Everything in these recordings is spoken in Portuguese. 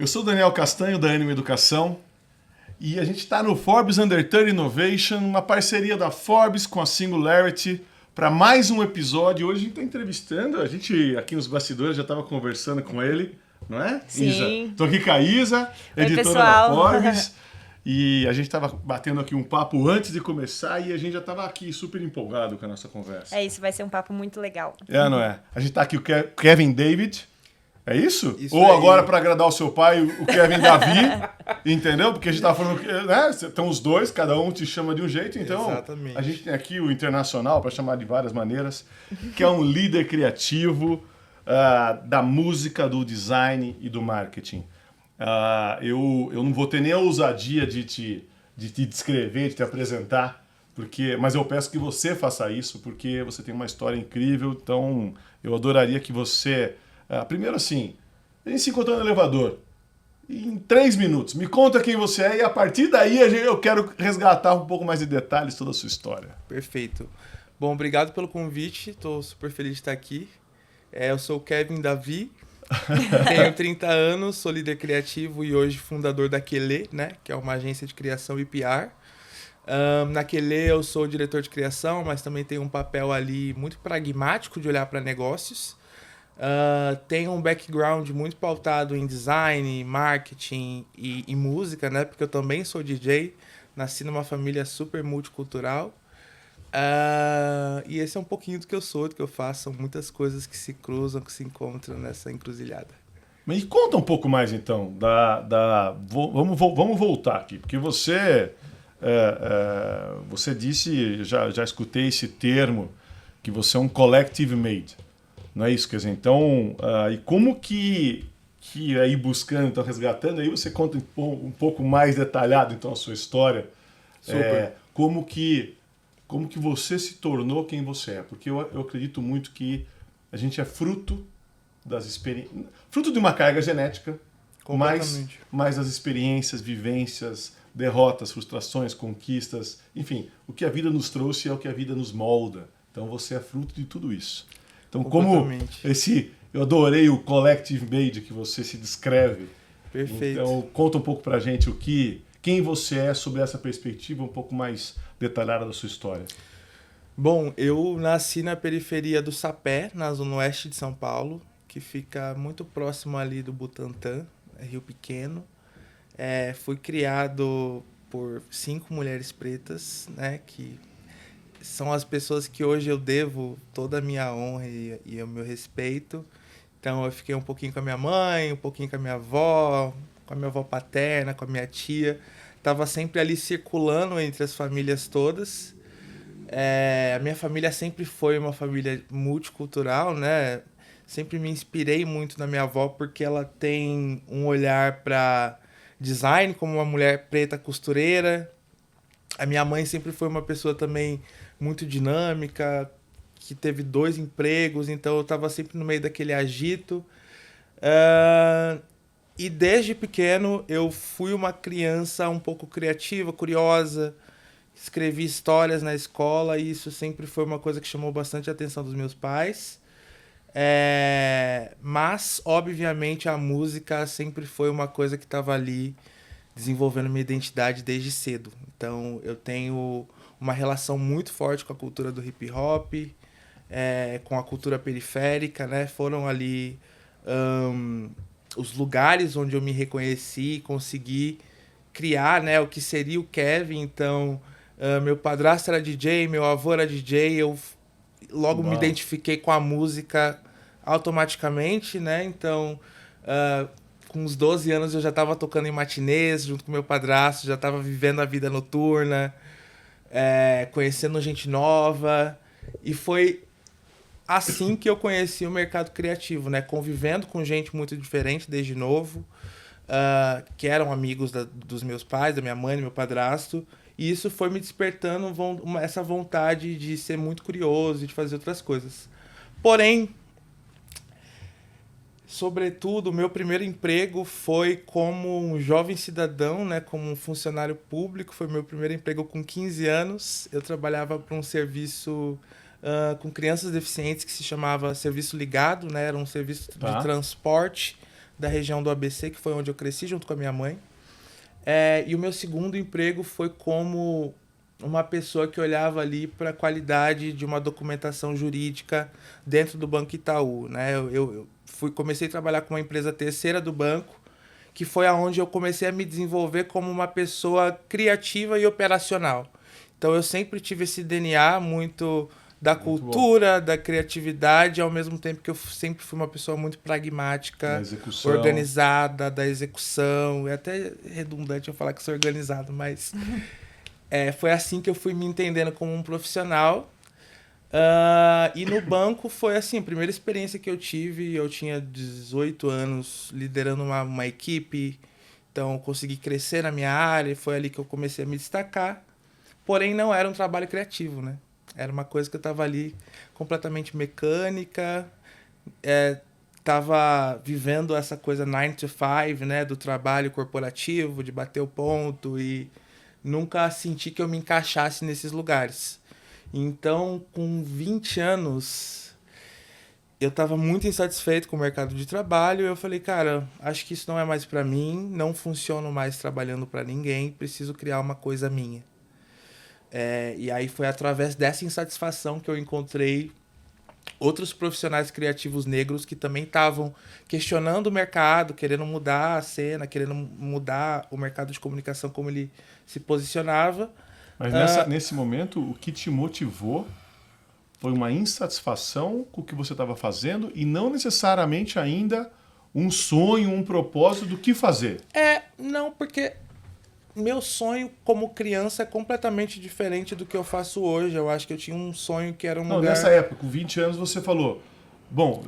Eu sou o Daniel Castanho, da Anima Educação, e a gente está no Forbes Under 30 Innovation, uma parceria da Forbes com a Singularity, para mais um episódio. Hoje a gente está entrevistando, a gente aqui nos bastidores já estava conversando com ele, não é? Sim. Isa. Estou aqui com a Isa, editora pessoal. da Forbes, e a gente estava batendo aqui um papo antes de começar e a gente já estava aqui super empolgado com a nossa conversa. É isso, vai ser um papo muito legal. É, não é? A gente está aqui com o Kevin David. É isso? Isso Ou aí. agora, para agradar o seu pai, o Kevin Davi, entendeu? Porque a gente tava falando que, né? Estão os dois, cada um te chama de um jeito, então Exatamente. a gente tem aqui o internacional, para chamar de várias maneiras, que é um líder criativo da música, do design e do marketing. Eu não vou ter nem a ousadia de te descrever, de te apresentar, mas eu peço que você faça isso, porque você tem uma história incrível, então eu adoraria que você... primeiro assim, a gente se encontrou no elevador, em 3 minutos, me conta quem você é e a partir daí eu quero resgatar um pouco mais de detalhes toda a sua história. Perfeito. Bom, obrigado pelo convite, estou super feliz de estar aqui. Eu sou o Kevin Davi, tenho 30 anos, sou líder criativo e hoje fundador da Quelê, né, que é uma agência de criação e PR. Na Quelê eu sou diretor de criação, mas também tenho um papel ali muito pragmático de olhar para negócios. Tenho um background muito pautado em design, marketing e música, né? Porque eu também sou DJ, nasci numa família super multicultural. E esse é um pouquinho do que eu sou, do que eu faço. São muitas coisas que se cruzam, que se encontram nessa encruzilhada. Mas conta um pouco mais então, vamos voltar aqui, porque você disse, já escutei esse termo, que você é um collective made. Não é isso? Quer dizer, então, e como que aí buscando, então resgatando, aí você conta um pouco mais detalhado então a sua história. Super. Como que você se tornou quem você é? Porque eu acredito muito que a gente é fruto das experiências, fruto de uma carga genética, mais das experiências, vivências, derrotas, frustrações, conquistas, enfim, o que a vida nos trouxe é o que a vida nos molda. Então você é fruto de tudo isso. Então, como eu adorei o collective made que você se descreve. Perfeito. Então, conta um pouco pra gente quem você é sobre essa perspectiva um pouco mais detalhada da sua história. Bom, eu nasci na periferia do Sapé, na zona oeste de São Paulo, que fica muito próximo ali do Butantã, Rio Pequeno. Fui criado por 5 mulheres pretas, né, que são as pessoas que hoje eu devo toda a minha honra e o meu respeito. Então eu fiquei um pouquinho com a minha mãe, um pouquinho com a minha avó paterna, com a minha tia. Tava sempre ali circulando entre as famílias todas. A minha família sempre foi uma família multicultural, né? Sempre me inspirei muito na minha avó porque ela tem um olhar para design como uma mulher preta costureira. A minha mãe sempre foi uma pessoa também muito dinâmica, que teve 2 empregos, então eu estava sempre no meio daquele agito. E desde pequeno eu fui uma criança um pouco criativa, curiosa, escrevi histórias na escola e isso sempre foi uma coisa que chamou bastante a atenção dos meus pais. Mas, obviamente, a música sempre foi uma coisa que estava ali desenvolvendo minha identidade desde cedo. Então, eu tenho uma relação muito forte com a cultura do hip hop, com a cultura periférica, né? Foram ali os lugares onde eu me reconheci e consegui criar, né, o que seria o Kevin. Então, meu padrasto era DJ, meu avô era DJ, eu logo me identifiquei com a música automaticamente, né? Então, com uns 12 anos eu já estava tocando em matinês junto com meu padrasto, já estava vivendo a vida noturna, conhecendo gente nova. E foi assim que eu conheci o mercado criativo, né? Convivendo com gente muito diferente desde novo, que eram amigos dos meus pais, da minha mãe, do meu padrasto. E isso foi me despertando essa vontade de ser muito curioso e de fazer outras coisas. Porém, sobretudo, o meu primeiro emprego foi como um jovem cidadão, né, como um funcionário público. Foi meu primeiro emprego com 15 anos. Eu trabalhava para um serviço com crianças deficientes que se chamava Serviço Ligado, né? Era um serviço de transporte da região do ABC, que foi onde eu cresci junto com a minha mãe. E o meu segundo emprego foi como uma pessoa que olhava ali para a qualidade de uma documentação jurídica dentro do Banco Itaú, né? Comecei a trabalhar com uma empresa terceira do banco, que foi aonde eu comecei a me desenvolver como uma pessoa criativa e operacional. Então eu sempre tive esse DNA muito da cultura, da criatividade, ao mesmo tempo que eu sempre fui uma pessoa muito pragmática, organizada, da execução. É até redundante eu falar que sou organizado, mas foi assim que eu fui me entendendo como um profissional. E no banco foi assim, a primeira experiência que eu tive, eu tinha 18 anos liderando uma equipe, então consegui crescer na minha área, e foi ali que eu comecei a me destacar. Porém, não era um trabalho criativo, né? Era uma coisa que eu estava ali completamente mecânica, estava vivendo essa coisa 9 to 5, né? Do trabalho corporativo, de bater o ponto, e nunca senti que eu me encaixasse nesses lugares. Então, com 20 anos, eu estava muito insatisfeito com o mercado de trabalho, e eu falei, cara, acho que isso não é mais para mim, não funciono mais trabalhando para ninguém, preciso criar uma coisa minha. E aí foi através dessa insatisfação que eu encontrei outros profissionais criativos negros que também estavam questionando o mercado, querendo mudar a cena, querendo mudar o mercado de comunicação como ele se posicionava. Mas nesse momento, o que te motivou foi uma insatisfação com o que você estava fazendo e não necessariamente ainda um sonho, um propósito do que fazer. Não, porque meu sonho como criança é completamente diferente do que eu faço hoje. Eu acho que eu tinha um sonho que era lugar... Nessa época, com 20 anos, você falou, bom,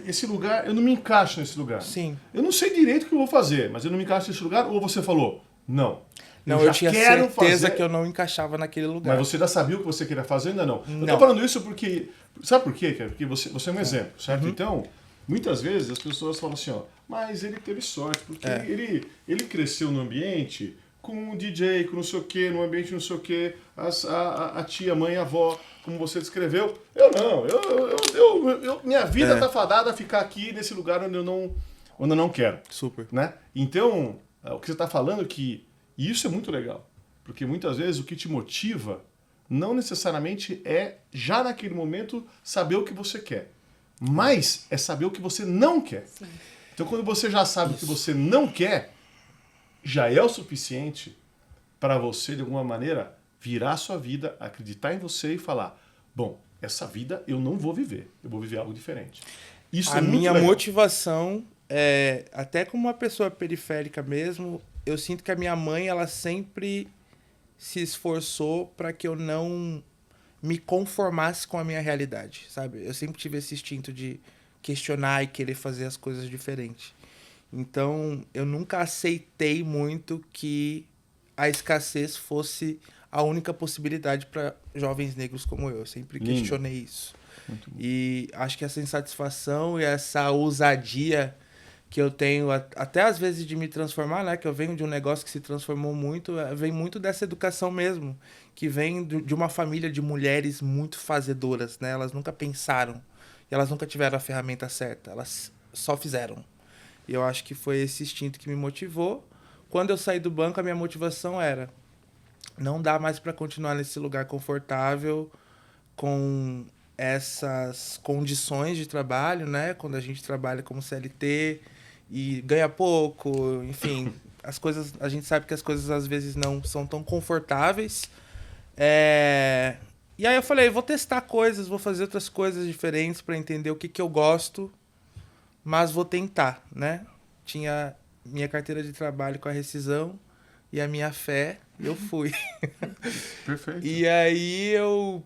esse lugar, eu não me encaixo nesse lugar. Sim. Eu não sei direito o que eu vou fazer, mas eu não me encaixo nesse lugar. Ou você falou, não. Não, eu tinha certeza que eu não encaixava naquele lugar. Mas você já sabia o que você queria fazer? Ainda não. Não. Eu tô falando isso porque... Sabe por quê, cara? Porque você é um exemplo, certo? Então, muitas vezes as pessoas falam assim, ó, mas ele teve sorte, porque ele cresceu no ambiente com um DJ, com não sei o quê, no ambiente não sei o quê, a tia, a mãe, a avó, como você descreveu. Eu não. Minha vida tá fadada a ficar aqui nesse lugar onde eu não quero. Super. Né? Então, o que você está falando é que e isso é muito legal, porque muitas vezes o que te motiva não necessariamente é, já naquele momento, saber o que você quer, mas é saber o que você não quer. Sim. Então, quando você já sabe o que você não quer, já é o suficiente para você, de alguma maneira, virar a sua vida, acreditar em você e falar, bom, essa vida eu não vou viver, eu vou viver algo diferente. Isso é muito legal. A minha motivação, até como uma pessoa periférica mesmo, eu sinto que a minha mãe, ela sempre se esforçou para que eu não me conformasse com a minha realidade, sabe? Eu sempre tive esse instinto de questionar e querer fazer as coisas diferentes. Então, eu nunca aceitei muito que a escassez fosse a única possibilidade para jovens negros como eu. Eu sempre questionei isso. E acho que essa insatisfação e essa ousadia que eu tenho, até às vezes de me transformar, né? Que eu venho de um negócio que se transformou muito, vem muito dessa educação mesmo, que vem de uma família de mulheres muito fazedoras, né? Elas nunca pensaram, e elas nunca tiveram a ferramenta certa, elas só fizeram. E eu acho que foi esse instinto que me motivou. Quando eu saí do banco, a minha motivação era, não dá mais para continuar nesse lugar confortável, com essas condições de trabalho, né? Quando a gente trabalha como CLT e ganha pouco, enfim, as coisas, a gente sabe que as coisas às vezes não são tão confortáveis. E aí eu falei, vou testar coisas, vou fazer outras coisas diferentes para entender o que eu gosto, mas vou tentar, né? Tinha minha carteira de trabalho com a rescisão e a minha fé, e eu fui. Perfeito. E aí eu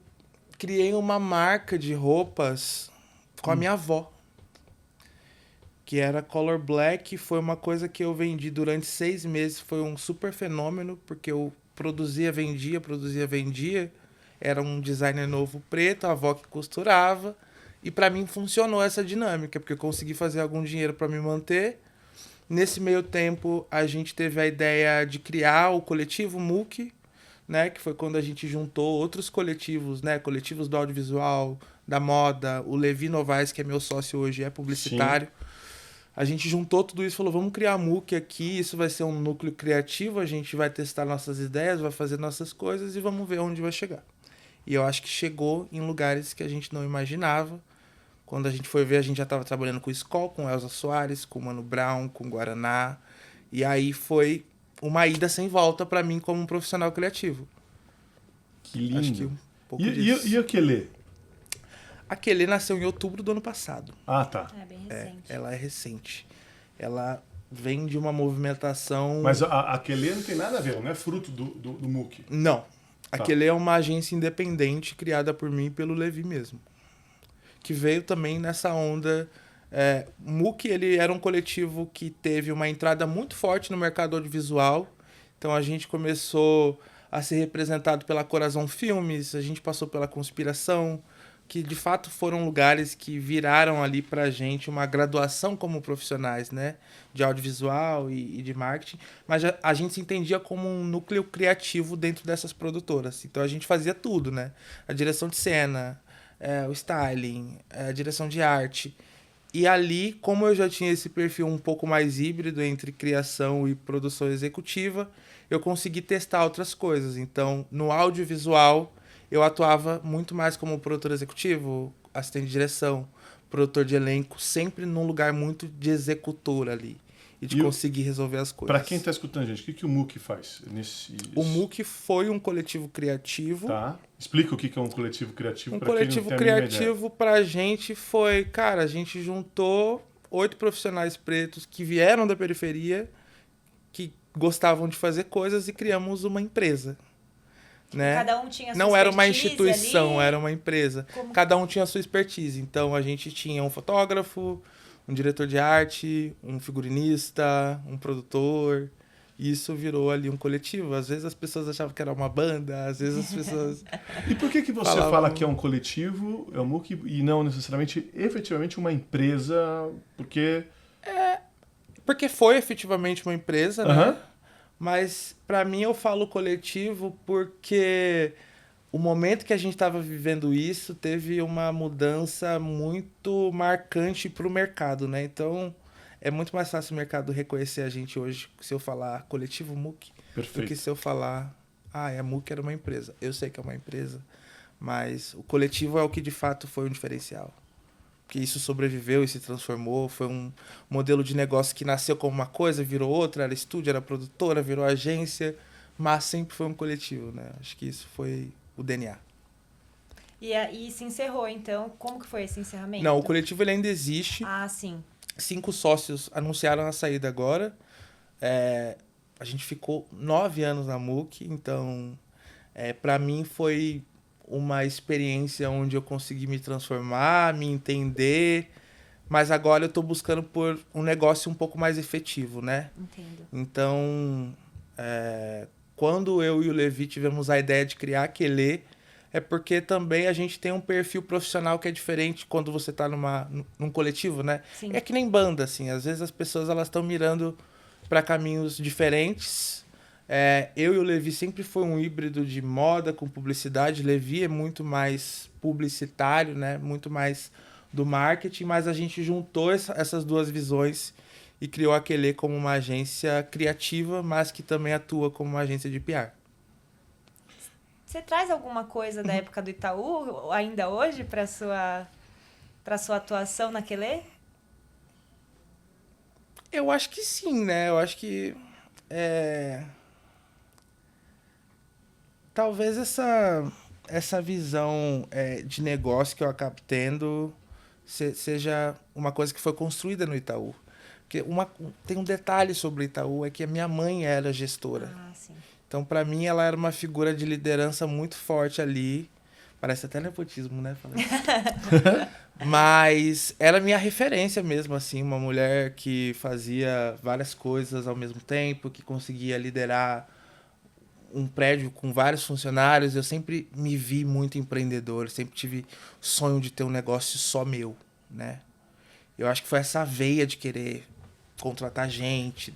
criei uma marca de roupas com a minha avó, que era Color Black. Foi uma coisa que eu vendi durante 6 meses, foi um super fenômeno, porque eu produzia, vendia. Era um designer novo preto, a avó que costurava, e para mim funcionou essa dinâmica, porque eu consegui fazer algum dinheiro para me manter. Nesse meio tempo, a gente teve a ideia de criar o coletivo MUC, né, que foi quando a gente juntou outros coletivos, né, coletivos do audiovisual, da moda, o Levi Novaes, que é meu sócio hoje, é publicitário. a gente juntou tudo isso e falou, vamos criar a MOOC aqui, isso vai ser um núcleo criativo, a gente vai testar nossas ideias, vai fazer nossas coisas e vamos ver onde vai chegar. E eu acho que chegou em lugares que a gente não imaginava. Quando a gente foi ver, a gente já estava trabalhando com o Skol, com Elza Soares, com o Mano Brown, com o Guaraná. E aí foi uma ida sem volta para mim como um profissional criativo. Que lindo. Acho que um pouco disso. E a Quelê? A Quelê nasceu em outubro do ano passado. Ah, tá. É bem recente. Ela é recente. Ela vem de uma movimentação... Mas a Quelê não tem nada a ver, não é fruto do MOOC. Não. A Tá. Quelê é uma agência independente criada por mim e pelo Levi mesmo. Que veio também nessa onda... MOOC, ele era um coletivo que teve uma entrada muito forte no mercado audiovisual. Então a gente começou a ser representado pela Corazon Filmes, a gente passou pela Conspiração, que de fato foram lugares que viraram ali pra gente uma graduação como profissionais, né? De audiovisual e de marketing. Mas a gente se entendia como um núcleo criativo dentro dessas produtoras. Então a gente fazia tudo, né? A direção de cena, o styling, a direção de arte. E ali, como eu já tinha esse perfil um pouco mais híbrido entre criação e produção executiva, eu consegui testar outras coisas. Então, no audiovisual, eu atuava muito mais como produtor executivo, assistente de direção, produtor de elenco, sempre num lugar muito de executor ali. E de conseguir resolver as coisas. Para quem está escutando, gente, o que o MOOC faz? O MOOC foi um coletivo criativo. Tá. Explica o que é um coletivo criativo. Um coletivo criativo pra gente foi... Cara, a gente juntou 8 profissionais pretos que vieram da periferia, que gostavam de fazer coisas e criamos uma empresa. Né? Cada um tinha a sua Não era uma expertise instituição, ali. era uma empresa. Como? Cada um tinha a sua expertise. Então a gente tinha um fotógrafo, um diretor de arte, um figurinista, um produtor. E isso virou ali um coletivo. Às vezes as pessoas achavam que era uma banda, às vezes as pessoas... E por que você falavam... fala que é um coletivo, é um MOOC, e não necessariamente, efetivamente, uma empresa? Porque foi efetivamente uma empresa, Aham. né? Mas pra mim eu falo coletivo porque o momento que a gente estava vivendo isso teve uma mudança muito marcante pro mercado, né? Então é muito mais fácil o mercado reconhecer a gente hoje se eu falar coletivo MOOC do Perfeito. que se eu falar, a MOOC era uma empresa. Eu sei que é uma empresa, mas o coletivo é o que de fato foi um diferencial. Porque isso sobreviveu e se transformou, foi um modelo de negócio que nasceu como uma coisa, virou outra, era estúdio, era produtora, virou agência, mas sempre foi um coletivo, né? Acho que isso foi o DNA. E se encerrou, então. Como que foi esse encerramento? Não, o coletivo ele ainda existe. Ah, sim. 5 sócios anunciaram a saída agora. A gente ficou 9 anos na MOOC, então para mim foi uma experiência onde eu consegui me transformar, me entender, mas agora eu estou buscando por um negócio um pouco mais efetivo, né? Entendo. Então, quando eu e o Levi tivemos a ideia de criar a Quelê, é porque também a gente tem um perfil profissional que é diferente quando você está num coletivo, né? Sim. É que nem banda, assim, às vezes as pessoas elas estão mirando para caminhos diferentes. Eu e o Levi sempre foi um híbrido de moda com publicidade. Levi é muito mais publicitário, né? Muito mais do marketing, mas a gente juntou essas duas visões e criou a Quelê como uma agência criativa, mas que também atua como uma agência de PR. Você traz alguma coisa da época do Itaú, ainda hoje, para sua atuação na Quelê? Eu acho que sim, né? Eu acho que talvez essa visão de negócio que eu acabo tendo seja uma coisa que foi construída no Itaú. Porque tem um detalhe sobre o Itaú, é que a minha mãe era gestora. Ah, sim. Então, para mim, ela era uma figura de liderança muito forte ali. Parece até nepotismo, né? Mas era minha referência mesmo, assim. Uma mulher que fazia várias coisas ao mesmo tempo, que conseguia liderar um prédio com vários funcionários. Eu sempre me vi muito empreendedor, sempre tive sonho de ter um negócio só meu, né? Eu acho que foi essa veia de querer contratar gente,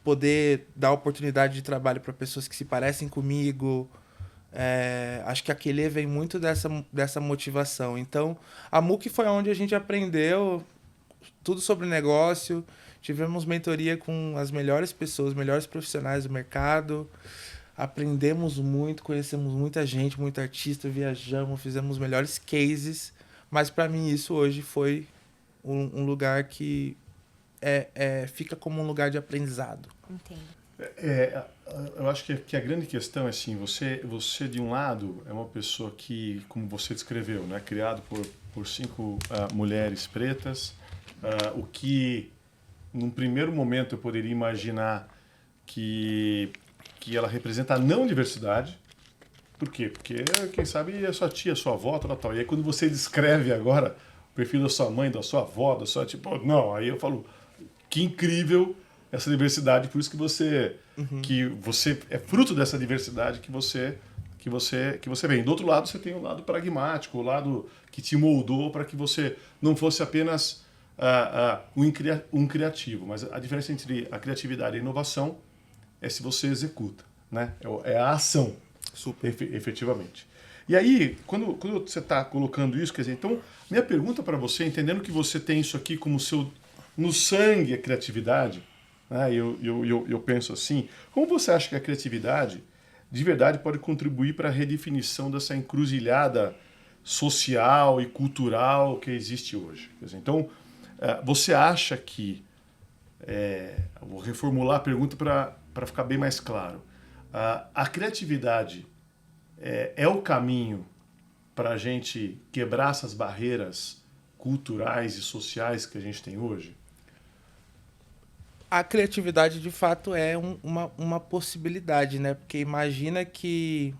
poder dar oportunidade de trabalho para pessoas que se parecem comigo. Acho que a Quelê vem muito dessa motivação. Então, a MOOC foi onde a gente aprendeu tudo sobre negócio. Tivemos mentoria com as melhores pessoas, melhores profissionais do mercado. Aprendemos muito, conhecemos muita gente, muito artista, viajamos, fizemos os melhores cases. Mas para mim isso hoje foi um lugar que fica como um lugar de aprendizado. Entendo. Eu acho que a grande questão é assim, você de um lado é uma pessoa que, como você descreveu, né, criado por 5 mulheres pretas, o que num primeiro momento eu poderia imaginar que ela representa a não diversidade. Por quê? Porque, quem sabe, é sua tia, sua avó, tal. E aí quando você descreve agora o perfil da sua mãe, da sua avó, da sua... Tipo, não, aí eu falo, que incrível essa diversidade, por isso que você é fruto dessa diversidade que você vem. Do outro lado, você tem o lado pragmático, o lado que te moldou para que você não fosse apenas um criativo. Mas a diferença entre a criatividade e a inovação é se você executa, né? É a ação, efetivamente. E aí, quando você está colocando isso, quer dizer, então, minha pergunta para você, entendendo que você tem isso aqui como no sangue a criatividade, né? Eu penso assim, como você acha que a criatividade de verdade pode contribuir para a redefinição dessa encruzilhada social e cultural que existe hoje? Quer dizer, então, você acha que... eu vou reformular a pergunta para ficar bem mais claro. A criatividade é o caminho para a gente quebrar essas barreiras culturais e sociais que a gente tem hoje? A criatividade, de fato, é uma possibilidade, né? Porque imagina que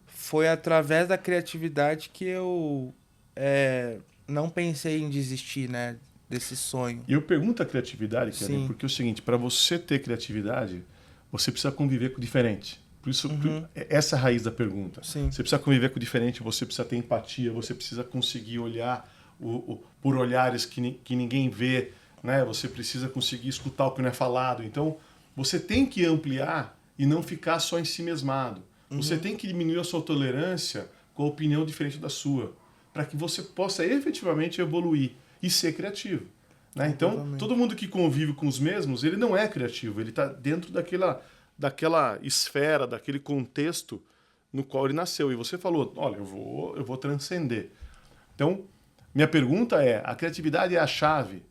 foi através da criatividade que eu não pensei em desistir, né? Desse sonho. E eu pergunto a criatividade, Kellen, porque é o seguinte, para você ter criatividade, você precisa conviver com o diferente. Por isso, essa é a raiz da pergunta. Sim. Você precisa conviver com o diferente, você precisa ter empatia, você precisa conseguir olhar por olhares que ninguém vê, né? Você precisa conseguir escutar o que não é falado. Então, você tem que ampliar e não ficar só em si mesmado. Você tem que diminuir a sua tolerância com a opinião diferente da sua, para que você possa efetivamente evoluir e ser criativo, né? Então, todo mundo que convive com os mesmos, ele não é criativo, ele está dentro daquela esfera, daquele contexto no qual ele nasceu. E você falou, olha, eu vou transcender. Então, minha pergunta é, a criatividade é a chave,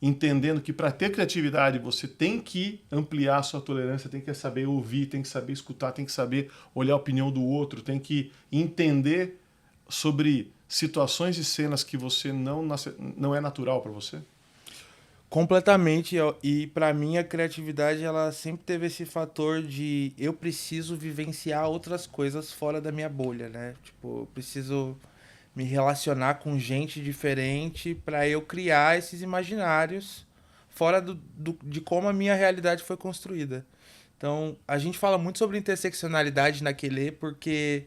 entendendo que para ter criatividade você tem que ampliar a sua tolerância, tem que saber ouvir, tem que saber escutar, tem que saber olhar a opinião do outro, tem que entender sobre situações e cenas que você não é natural para você? Completamente. E para mim a criatividade ela sempre teve esse fator de eu preciso vivenciar outras coisas fora da minha bolha, né? Tipo, eu preciso me relacionar com gente diferente para eu criar esses imaginários fora de como a minha realidade foi construída. Então, a gente fala muito sobre interseccionalidade na Quelê porque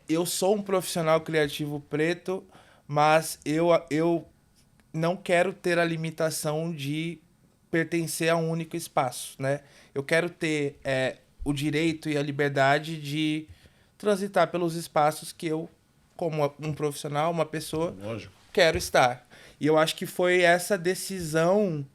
eu sou um profissional criativo preto, mas eu não quero ter a limitação de pertencer a um único espaço, né? Eu quero ter o direito e a liberdade de transitar pelos espaços que eu, como um profissional, uma pessoa, Lógico, quero estar. E eu acho que foi essa decisão,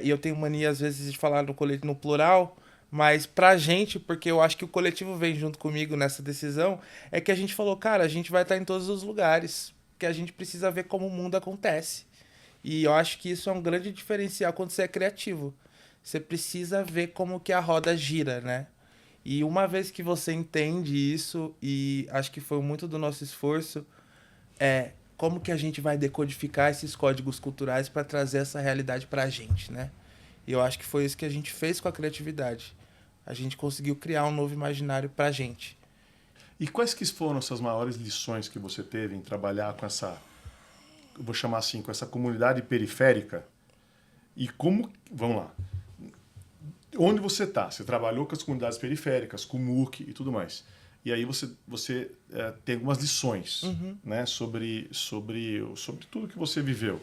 e eu tenho mania às vezes de falar no plural, mas pra gente, porque eu acho que o coletivo vem junto comigo nessa decisão, é que a gente falou, cara, a gente vai estar em todos os lugares, porque a gente precisa ver como o mundo acontece. E eu acho que isso é um grande diferencial quando você é criativo. Você precisa ver como que a roda gira, né? E uma vez que você entende isso, e acho que foi muito do nosso esforço, como que a gente vai decodificar esses códigos culturais para trazer essa realidade pra gente, né? E eu acho que foi isso que a gente fez com a criatividade. A gente conseguiu criar um novo imaginário pra gente. E quais que foram essas maiores lições que você teve em trabalhar com essa, eu vou chamar assim, com essa comunidade periférica? E como, vamos lá, onde você está? Você trabalhou com as comunidades periféricas, com o MOOC e tudo mais. E aí você tem algumas lições, né, sobre tudo que você viveu.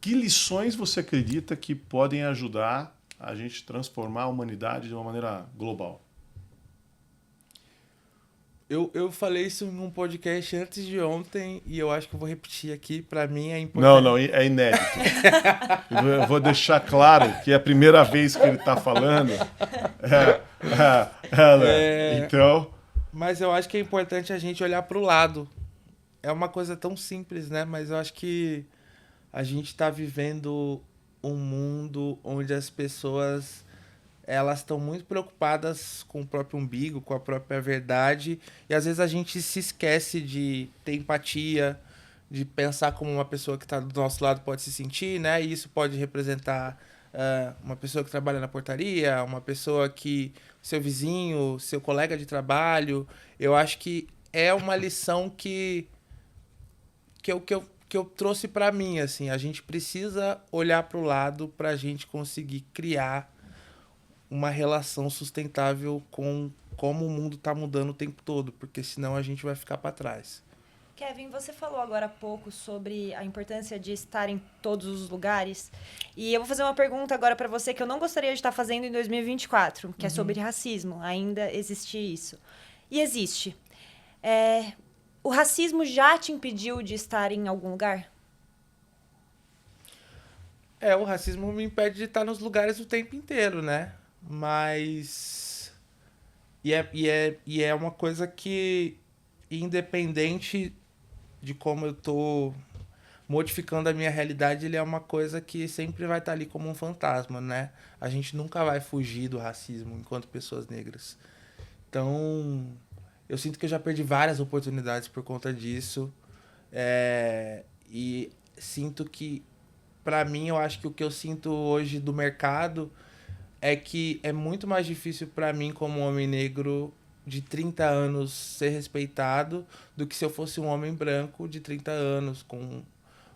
Que lições você acredita que podem ajudar a gente transformar a humanidade de uma maneira global? Eu falei isso em um podcast antes de ontem e eu acho que eu vou repetir aqui. Pra mim é importante. Não, é inédito. Eu vou deixar claro que é a primeira vez que ele tá falando. Então, Mas eu acho que é importante a gente olhar pro lado. É uma coisa tão simples, né? Mas eu acho que a gente tá vivendo um mundo onde as pessoas elas estão muito preocupadas com o próprio umbigo, com a própria verdade, e às vezes a gente se esquece de ter empatia, de pensar como uma pessoa que está do nosso lado pode se sentir, né? E isso pode representar uma pessoa que trabalha na portaria, uma pessoa que seu vizinho, seu colega de trabalho. Eu acho que é uma lição que eu trouxe para mim, assim. A gente precisa olhar para o lado para a gente conseguir criar uma relação sustentável com como o mundo está mudando o tempo todo, porque senão a gente vai ficar para trás. Kevin, você falou agora há pouco sobre a importância de estar em todos os lugares. E eu vou fazer uma pergunta agora para você que eu não gostaria de estar fazendo em 2024, que é sobre racismo. Ainda existe isso. E existe. O racismo já te impediu de estar em algum lugar? O racismo me impede de estar nos lugares o tempo inteiro, né? Mas. E é uma coisa que, independente de como eu tô modificando a minha realidade, ele é uma coisa que sempre vai estar ali como um fantasma, né? A gente nunca vai fugir do racismo enquanto pessoas negras. Então, eu sinto que eu já perdi várias oportunidades por conta disso. E sinto que, pra mim, eu acho que o que eu sinto hoje do mercado é que é muito mais difícil pra mim, como homem negro de 30 anos, ser respeitado do que se eu fosse um homem branco de 30 anos, com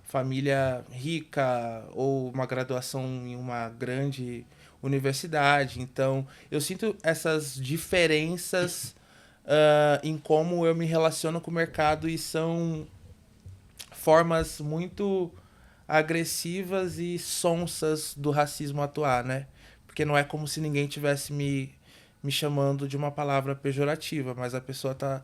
família rica ou uma graduação em uma grande universidade. Então, eu sinto essas diferenças em como eu me relaciono com o mercado e são formas muito agressivas e sonsas do racismo atuar, né? Porque não é como se ninguém tivesse me chamando de uma palavra pejorativa, mas a pessoa tá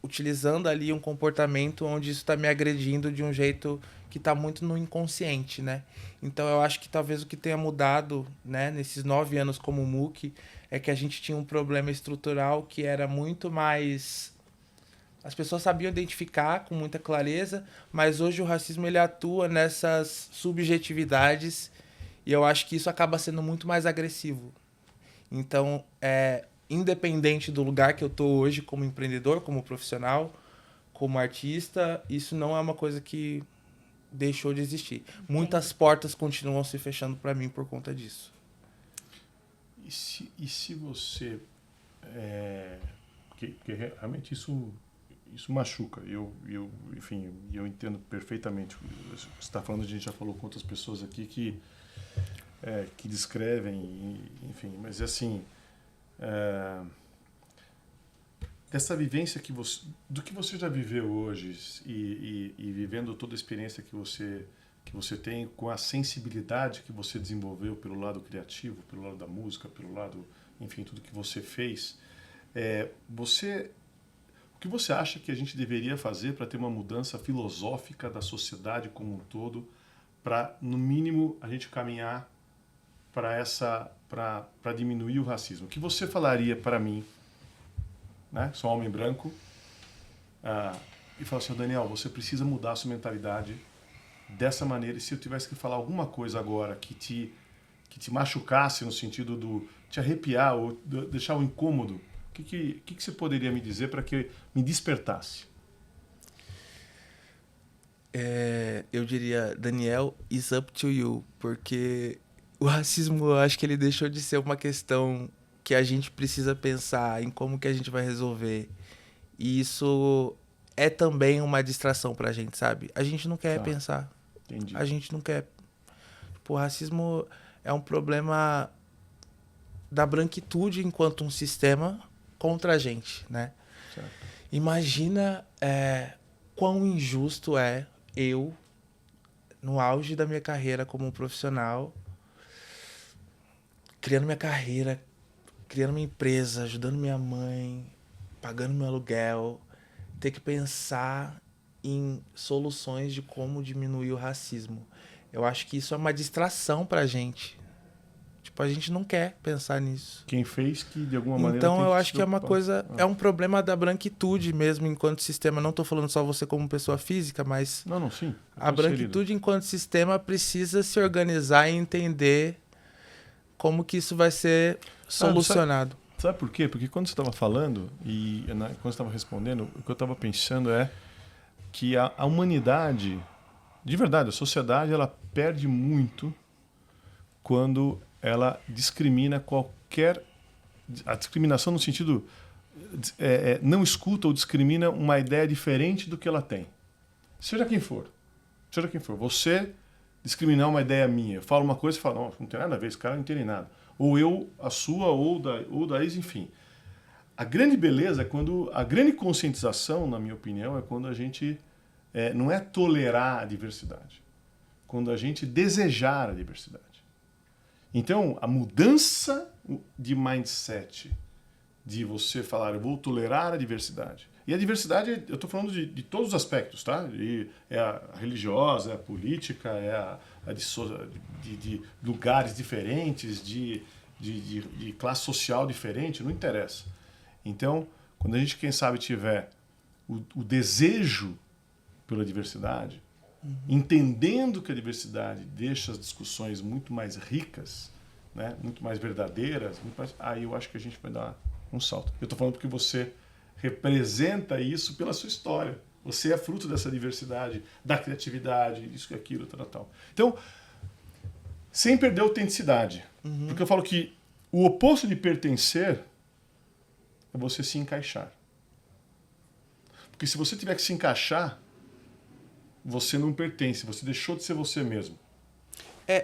utilizando ali um comportamento onde isso tá me agredindo de um jeito que tá muito no inconsciente, né? Então eu acho que talvez o que tenha mudado, né, nesses 9 anos como MOOC, é que a gente tinha um problema estrutural que era muito mais... As pessoas sabiam identificar com muita clareza, mas hoje o racismo ele atua nessas subjetividades e eu acho que isso acaba sendo muito mais agressivo. Então, independente do lugar que eu tô hoje como empreendedor, como profissional, como artista, isso não é uma coisa que deixou de existir. Muitas portas continuam se fechando para mim por conta disso. e se você... Porque realmente isso machuca. Enfim, eu entendo perfeitamente. Você está falando, a gente já falou com outras pessoas aqui que descrevem, enfim, mas assim, dessa vivência do que você já viveu hoje e vivendo toda a experiência que você tem, com a sensibilidade que você desenvolveu pelo lado criativo, pelo lado da música, pelo lado, enfim, tudo que você fez, o que você acha que a gente deveria fazer para ter uma mudança filosófica da sociedade como um todo, para, no mínimo, a gente caminhar para diminuir o racismo? O que você falaria para mim, né? Sou um homem branco, e falar assim: Daniel, você precisa mudar a sua mentalidade dessa maneira, e se eu tivesse que falar alguma coisa agora que te machucasse no sentido do te arrepiar ou deixar um incômodo, o que você poderia me dizer para que me despertasse? Eu diria, Daniel, it's up to you, porque o racismo, eu acho que ele deixou de ser uma questão que a gente precisa pensar em como que a gente vai resolver. E isso é também uma distração pra gente, sabe? A gente não quer pensar. Entendi. A gente não quer... Tipo, o racismo é um problema da branquitude enquanto um sistema contra a gente, né? Certo. Imagina quão injusto é eu, no auge da minha carreira como profissional, criando minha carreira, criando minha empresa, ajudando minha mãe, pagando meu aluguel, ter que pensar em soluções de como diminuir o racismo. Eu acho que isso é uma distração pra gente. Tipo, a gente não quer pensar nisso. Quem fez que, de alguma maneira, Então, tem eu que acho se que é uma preocupar. coisa... É um problema da branquitude mesmo, enquanto sistema. Não tô falando só você como pessoa física, mas Não, sim. a branquitude, enquanto sistema, precisa se organizar e entender como que isso vai ser solucionado. Sabe por quê? Porque quando você estava falando e quando você estava respondendo, o que eu estava pensando é que a humanidade, de verdade, a sociedade, ela perde muito quando ela discrimina qualquer... A discriminação no sentido... não escuta ou discrimina uma ideia diferente do que ela tem. Seja quem for. Seja quem for. Você discriminar uma ideia minha. Eu falo uma coisa e falo, não tem nada a ver, esse cara não entende nada. Ou eu, a sua, ou da ex, enfim. A grande beleza é quando... A grande conscientização, na minha opinião, é quando a gente... não é tolerar a diversidade. Quando a gente desejar a diversidade. Então, a mudança de mindset, de você falar, eu vou tolerar a diversidade. E a diversidade, eu estou falando de todos os aspectos, tá? É a religiosa, é a política, é a de lugares diferentes, de classe social diferente, não interessa. Então, quando a gente, quem sabe, tiver o desejo pela diversidade, entendendo que a diversidade deixa as discussões muito mais ricas, né? Muito mais verdadeiras, aí eu acho que a gente vai dar um salto. Eu estou falando porque você representa isso pela sua história. Você é fruto dessa diversidade, da criatividade, isso e aquilo, tal. Então, sem perder a autenticidade. Porque eu falo que o oposto de pertencer é você se encaixar. Porque se você tiver que se encaixar, você não pertence, você deixou de ser você mesmo.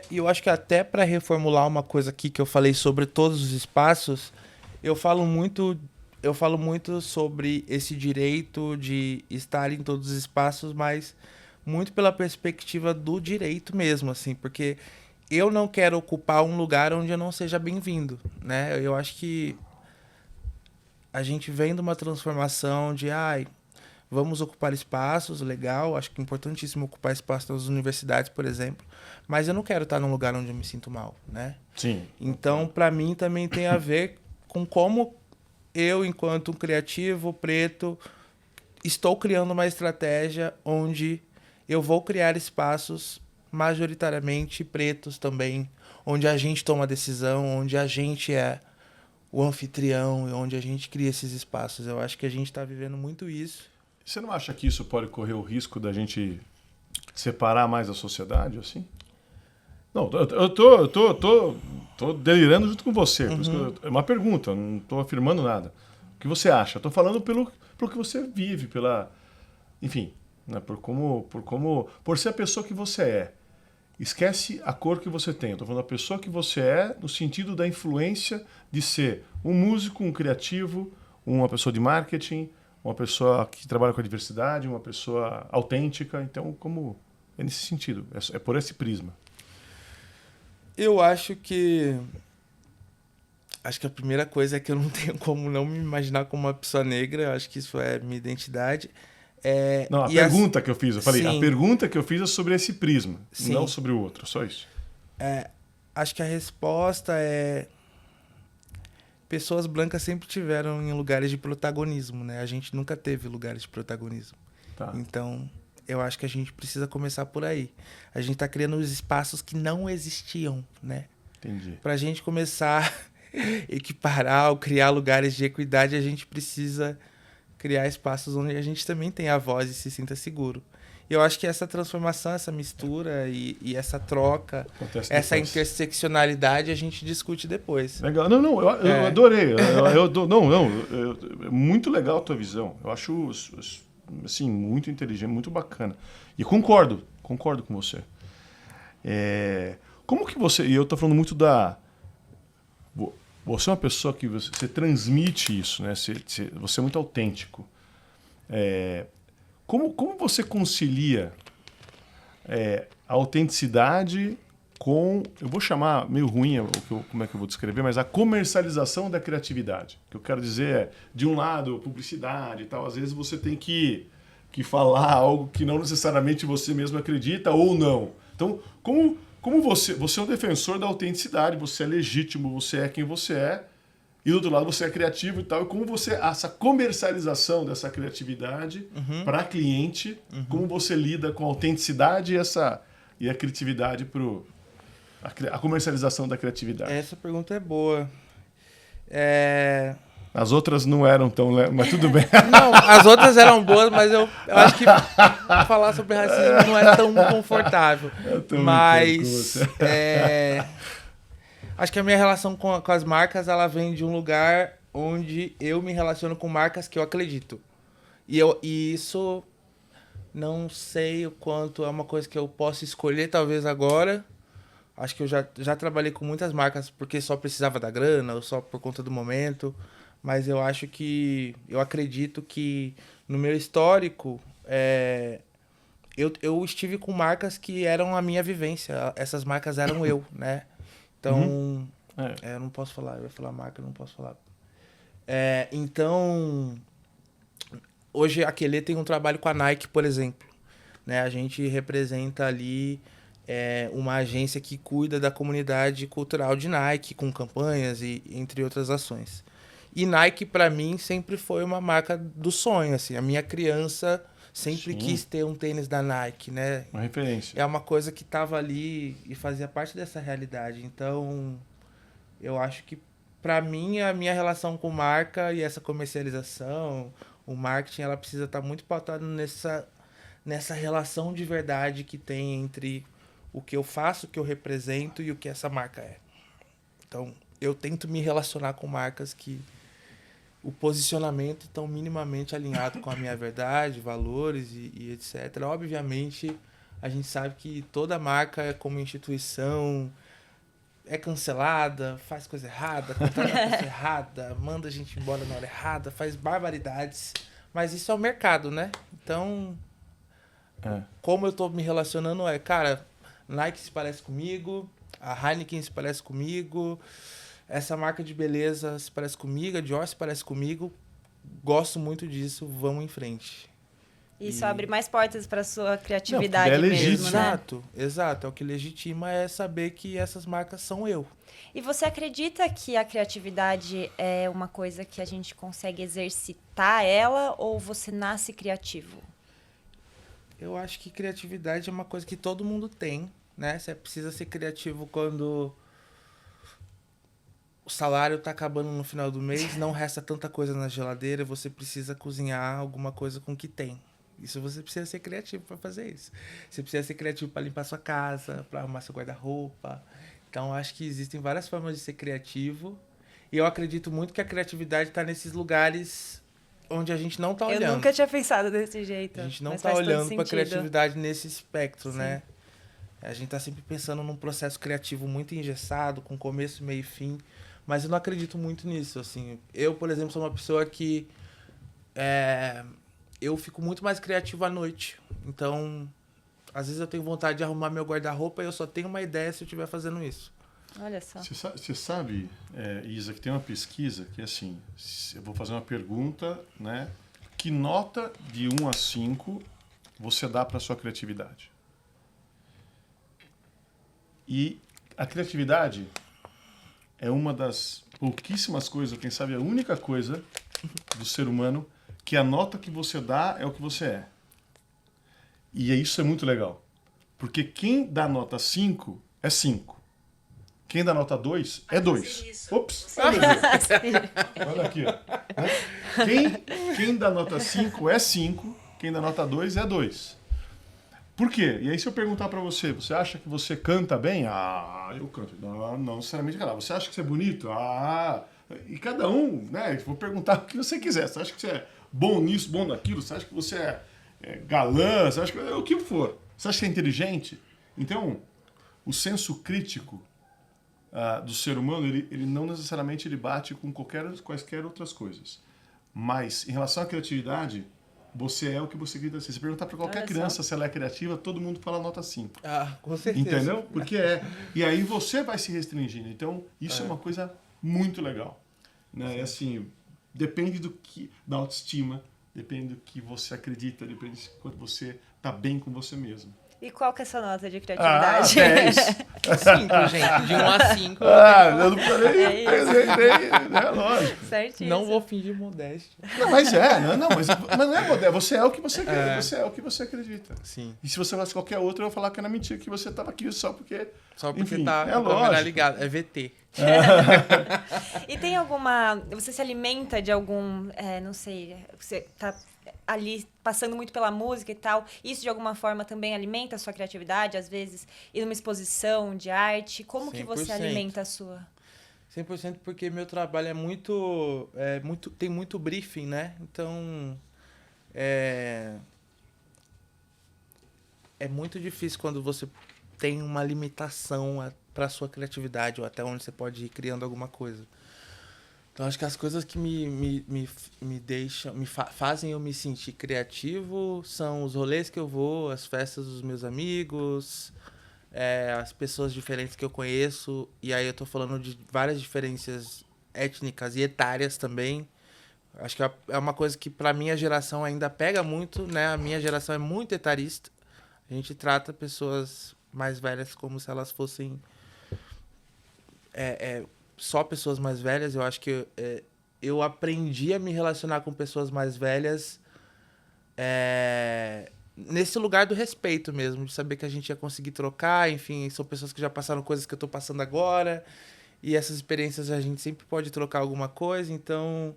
E eu acho que até para reformular uma coisa aqui que eu falei sobre todos os espaços, eu falo muito sobre esse direito de estar em todos os espaços, mas muito pela perspectiva do direito mesmo, assim, porque eu não quero ocupar um lugar onde eu não seja bem-vindo, né? Eu acho que a gente vem de uma transformação de, vamos ocupar espaços, legal, acho que é importantíssimo ocupar espaço nas universidades, por exemplo, mas eu não quero estar num lugar onde eu me sinto mal, né? Sim. Então, para mim, também tem a ver com como eu, enquanto um criativo preto, estou criando uma estratégia onde eu vou criar espaços majoritariamente pretos também, onde a gente toma decisão, onde a gente é o anfitrião e onde a gente cria esses espaços. Eu acho que a gente está vivendo muito isso. Você não acha que isso pode correr o risco da gente separar mais a sociedade, assim? Não, eu tô delirando junto com você. Por isso que é uma pergunta, eu não estou afirmando nada. O que você acha? Estou falando pelo que você vive, enfim, né, por ser a pessoa que você é. Esquece a cor que você tem. Eu estou falando da pessoa que você é no sentido da influência de ser um músico, um criativo, uma pessoa de marketing, uma pessoa que trabalha com a diversidade, uma pessoa autêntica. Então, é nesse sentido, é por esse prisma. Eu acho que a primeira coisa é que eu não tenho como não me imaginar como uma pessoa negra. Eu acho que isso é minha identidade. Não, a pergunta que eu fiz, Sim. A pergunta que eu fiz é sobre esse prisma, Sim. não sobre o outro, só isso. Acho que a resposta é... Pessoas brancas sempre tiveram em lugares de protagonismo, né? A gente nunca teve lugares de protagonismo. Tá. Então, eu acho que a gente precisa começar por aí. A gente está criando os espaços que não existiam, né? Entendi. Para a gente começar a equiparar ou criar lugares de equidade, a gente precisa criar espaços onde a gente também tenha a voz e se sinta seguro. E eu acho que essa transformação, essa mistura e essa troca, essa interseccionalidade, a gente discute depois. Legal. Não, eu adorei. É muito legal a tua visão. Eu acho, assim, muito inteligente, muito bacana. E concordo com você. Como que você... E eu estou falando muito da... Você é uma pessoa que você transmite isso, né? Você é muito autêntico. Como você concilia a autenticidade com, eu vou chamar meio ruim como é que eu vou descrever, mas a comercialização da criatividade. O que eu quero dizer é, de um lado, publicidade e tal, às vezes você tem que falar algo que não necessariamente você mesmo acredita ou não. Então, como você é um defensor da autenticidade, você é legítimo, você é quem você é, e do outro lado você é criativo e tal, e como você, essa comercialização dessa criatividade para cliente, como você lida com a autenticidade e a criatividade a comercialização da criatividade. Essa pergunta é boa. As outras não eram tão... Mas tudo bem. Não, as outras eram boas, mas eu acho que falar sobre racismo não é tão confortável. Mas acho que a minha relação com as marcas, ela vem de um lugar onde eu me relaciono com marcas que eu acredito. E isso não sei o quanto é uma coisa que eu posso escolher talvez agora. Acho que eu já trabalhei com muitas marcas porque só precisava da grana ou só por conta do momento. Mas eu acredito que no meu histórico, eu estive com marcas que eram a minha vivência. Essas marcas eram eu, né? Então, eu não posso falar, eu ia falar marca, eu não posso falar. Então, hoje a Quelê tem um trabalho com a Nike, por exemplo. Né? A gente representa ali uma agência que cuida da comunidade cultural de Nike, com campanhas e entre outras ações. E Nike, para mim, sempre foi uma marca do sonho. Assim. A minha criança sempre quis ter um tênis da Nike, né? Uma referência. É uma coisa que estava ali e fazia parte dessa realidade. Então, eu acho que, para mim, a minha relação com marca e essa comercialização, o marketing, ela precisa estar muito pautada nessa relação de verdade que tem entre o que eu faço, o que eu represento e o que essa marca é. Então, eu tento me relacionar com marcas que o posicionamento estão minimamente alinhado com a minha verdade, valores e etc. Obviamente, a gente sabe que toda marca, como instituição, é cancelada, faz coisa errada, contrata coisa errada, manda a gente embora na hora errada, faz barbaridades. Mas isso é o mercado, né? Então, como eu tô me relacionando cara, Nike se parece comigo, a Heineken se parece comigo, essa marca de beleza se parece comigo, a Dior se parece comigo, gosto muito disso, vamos em frente. Isso abre mais portas para sua criatividade mesmo, né? Exato. É o que legitima é saber que essas marcas são eu. E você acredita que a criatividade é uma coisa que a gente consegue exercitar ela ou você nasce criativo? Eu acho que criatividade é uma coisa que todo mundo tem, né? Você precisa ser criativo quando o salário tá acabando no final do mês, não resta tanta coisa na geladeira, você precisa cozinhar alguma coisa com o que tem. Isso você precisa ser criativo para fazer isso. Você precisa ser criativo para limpar sua casa, para arrumar seu guarda-roupa. Então, acho que existem várias formas de ser criativo. E eu acredito muito que a criatividade está nesses lugares onde a gente não está olhando. Eu nunca tinha pensado desse jeito. A gente não está olhando para a criatividade nesse espectro, né? A gente está sempre pensando num processo criativo muito engessado, com começo, meio e fim. Mas eu não acredito muito nisso, assim. Eu, por exemplo, sou uma pessoa que... eu fico muito mais criativo à noite. Então, às vezes eu tenho vontade de arrumar meu guarda-roupa e eu só tenho uma ideia se eu estiver fazendo isso. Olha só. Você sabe, Isa, que tem uma pesquisa que, assim, eu vou fazer uma pergunta, né? Que nota de 1 a 5 você dá para sua criatividade? E a criatividade é uma das pouquíssimas coisas, quem sabe a única coisa do ser humano que a nota que você dá é o que você é. E isso é muito legal. Porque quem dá nota 5 é 5. Quem dá nota 2 é 2. Ops! Olha aqui. Ó. Quem dá nota 5 é 5. Quem dá nota 2 é 2. Por quê? E aí se eu perguntar pra você, você acha que você canta bem? Ah, eu canto. Não necessariamente cantar. Você acha que você é bonito? Ah... E cada um, né? Vou perguntar o que você quiser. Você acha que você é bom nisso, bom naquilo? Você acha que você é galã? Você acha que o que for? Você acha que é inteligente? Então, o senso crítico do ser humano, ele não necessariamente ele bate com quaisquer outras coisas. Mas, em relação à criatividade, você é o que você acredita ser. Se perguntar para qualquer Olha criança só. se ela é criativa, todo mundo fala nota 5. Ah, com certeza. Entendeu? Porque é. E aí você vai se restringindo. Então, isso é uma coisa muito legal. Né? E assim, depende da autoestima, depende do que você acredita, depende de quanto você tá bem com você mesmo. E qual que é a sua nota de Ah, criatividade? 10. 5, gente. De 1 a 5. Eu não falei, É isso. é lógico. Certíssimo. Não vou fingir modéstia. Não, mas mas não é modelo. Você é o que você quer, você é o que você acredita. Sim. E se você fosse qualquer outro, eu ia falar que era mentira, que você tava aqui só porque... Só porque Enfim, tá é com a câmera lógico. ligada. É VT. E tem alguma... Você se alimenta de algum... não sei, você tá ali passando muito pela música e tal. Isso, de alguma forma, também alimenta a sua criatividade? Às vezes, ir numa exposição de arte. Como que você 100%. alimenta a sua? 100% porque meu trabalho tem muito briefing, né? Então, é muito difícil quando você tem uma limitação para sua criatividade ou até onde você pode ir criando alguma coisa. Então, acho que as coisas que me deixam, fazem eu me sentir criativo são os rolês que eu vou, as festas dos meus amigos, as pessoas diferentes que eu conheço. E aí eu tô falando de várias diferenças étnicas e etárias também. Acho que é uma coisa que pra minha geração ainda pega muito, né? A minha geração é muito etarista. A gente trata pessoas mais velhas como se elas fossem só pessoas mais velhas. Eu acho que eu aprendi a me relacionar com pessoas mais velhas nesse lugar do respeito mesmo, de saber que a gente ia conseguir trocar, enfim, são pessoas que já passaram coisas que eu tô passando agora, e essas experiências a gente sempre pode trocar alguma coisa, então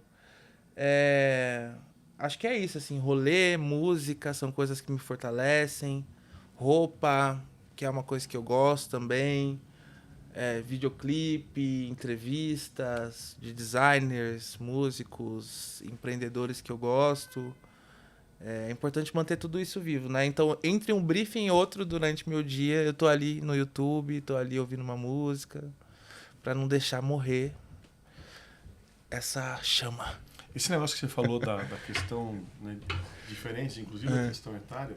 acho que é isso, assim, rolê, música, são coisas que me fortalecem, roupa, que é uma coisa que eu gosto também, videoclipe, entrevistas de designers, músicos, empreendedores que eu gosto. É importante manter tudo isso vivo, né? Então, entre um briefing e outro, durante meu dia, eu tô ali no YouTube, tô ali ouvindo uma música, pra não deixar morrer essa chama. Esse negócio que você falou da questão, né, diferente, inclusive da questão etária,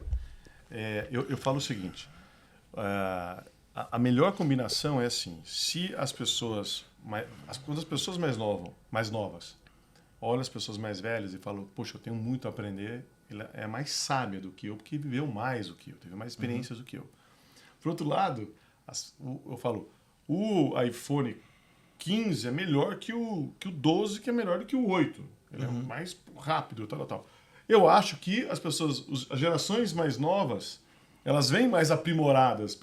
eu falo o seguinte, a melhor combinação é assim, se as pessoas, quando as pessoas mais novas olham as pessoas mais velhas e falam, poxa, eu tenho muito a aprender, ela é mais sábia do que eu, porque viveu mais do que eu, teve mais experiências do que eu. Por outro lado, eu falo, o iPhone 15 é melhor que o 12, que é melhor do que o 8. Ele é mais rápido, tal. Eu acho que as as gerações mais novas, elas vêm mais aprimoradas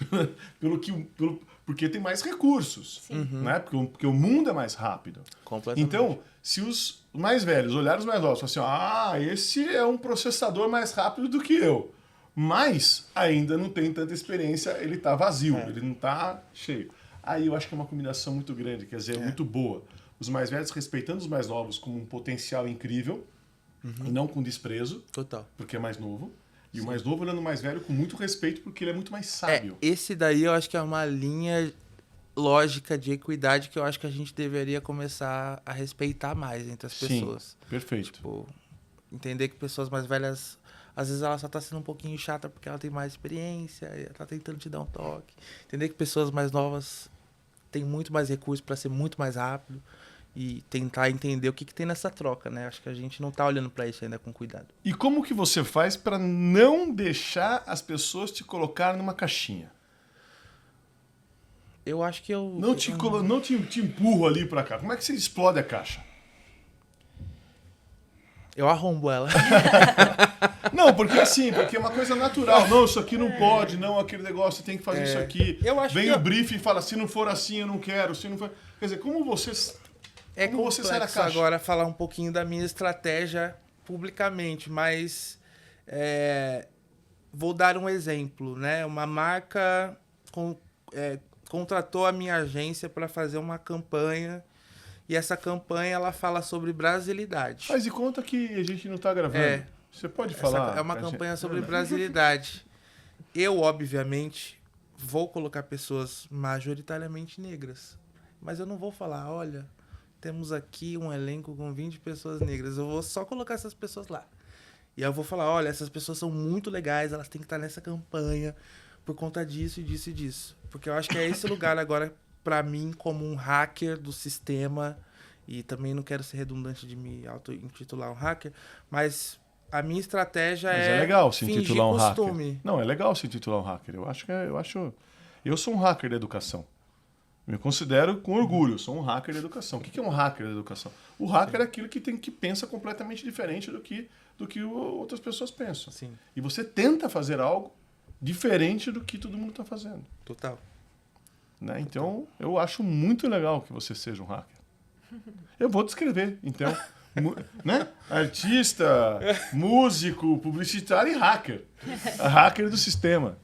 porque tem mais recursos, né? Porque o mundo é mais rápido. Completamente. Então, se os mais velhos olharem os mais novos e falarem assim, esse é um processador mais rápido do que eu, mas ainda não tem tanta experiência, ele está vazio, ele não está cheio. Aí eu acho que é uma combinação muito grande, quer dizer, muito boa. Os mais velhos respeitando os mais novos como um potencial incrível e não com desprezo, Total. porque é mais novo. E o mais novo olhando o mais velho com muito respeito, porque ele é muito mais sábio. Esse daí eu acho que é uma linha lógica de equidade que eu acho que a gente deveria começar a respeitar mais entre as pessoas. Sim, perfeito. Tipo, entender que pessoas mais velhas, às vezes ela só tá sendo um pouquinho chata porque ela tem mais experiência, e ela tá tentando te dar um toque. Entender que pessoas mais novas têm muito mais recursos para ser muito mais rápido e tentar entender o que tem nessa troca, né? Acho que a gente não tá olhando para isso ainda com cuidado. E como que você faz para não deixar as pessoas te colocar numa caixinha? Eu acho que eu... Não te empurro ali para cá. Como é que você explode a caixa? Eu arrombo ela. Não, porque é uma coisa natural. Não, isso aqui não pode, não, aquele negócio, você tem que fazer isso aqui. Eu acho Vem que o briefing e fala, se não for assim, eu não quero. Se não for... Quer dizer, como você sai da caixa? Agora falar um pouquinho da minha estratégia publicamente, mas vou dar um exemplo, né? Uma marca contratou a minha agência para fazer uma campanha e essa campanha ela fala sobre brasilidade. Faz de conta que a gente não está gravando. Você pode falar? É uma campanha sobre brasilidade. Eu, obviamente, vou colocar pessoas majoritariamente negras, mas eu não vou falar, olha, temos aqui um elenco com 20 pessoas negras. Eu vou só colocar essas pessoas lá. E aí eu vou falar, olha, essas pessoas são muito legais, elas têm que estar nessa campanha por conta disso e disso e disso. Porque eu acho que é esse lugar agora, pra mim, como um hacker do sistema, e também não quero ser redundante de me auto-intitular um hacker, mas a minha estratégia Mas é é legal se fingir intitular um costume. hacker. Não, é legal se intitular um hacker. Eu sou um hacker da educação. Me considero com orgulho, sou um hacker da educação. O que é um hacker da educação? O hacker é aquele que pensa completamente diferente do que outras pessoas pensam. Sim, E você tenta fazer algo diferente do que todo mundo está fazendo. total. Né? Então, eu acho muito legal que você seja um hacker. Eu vou descrever, então. Né? Artista, músico, publicitário e hacker. Hacker do sistema.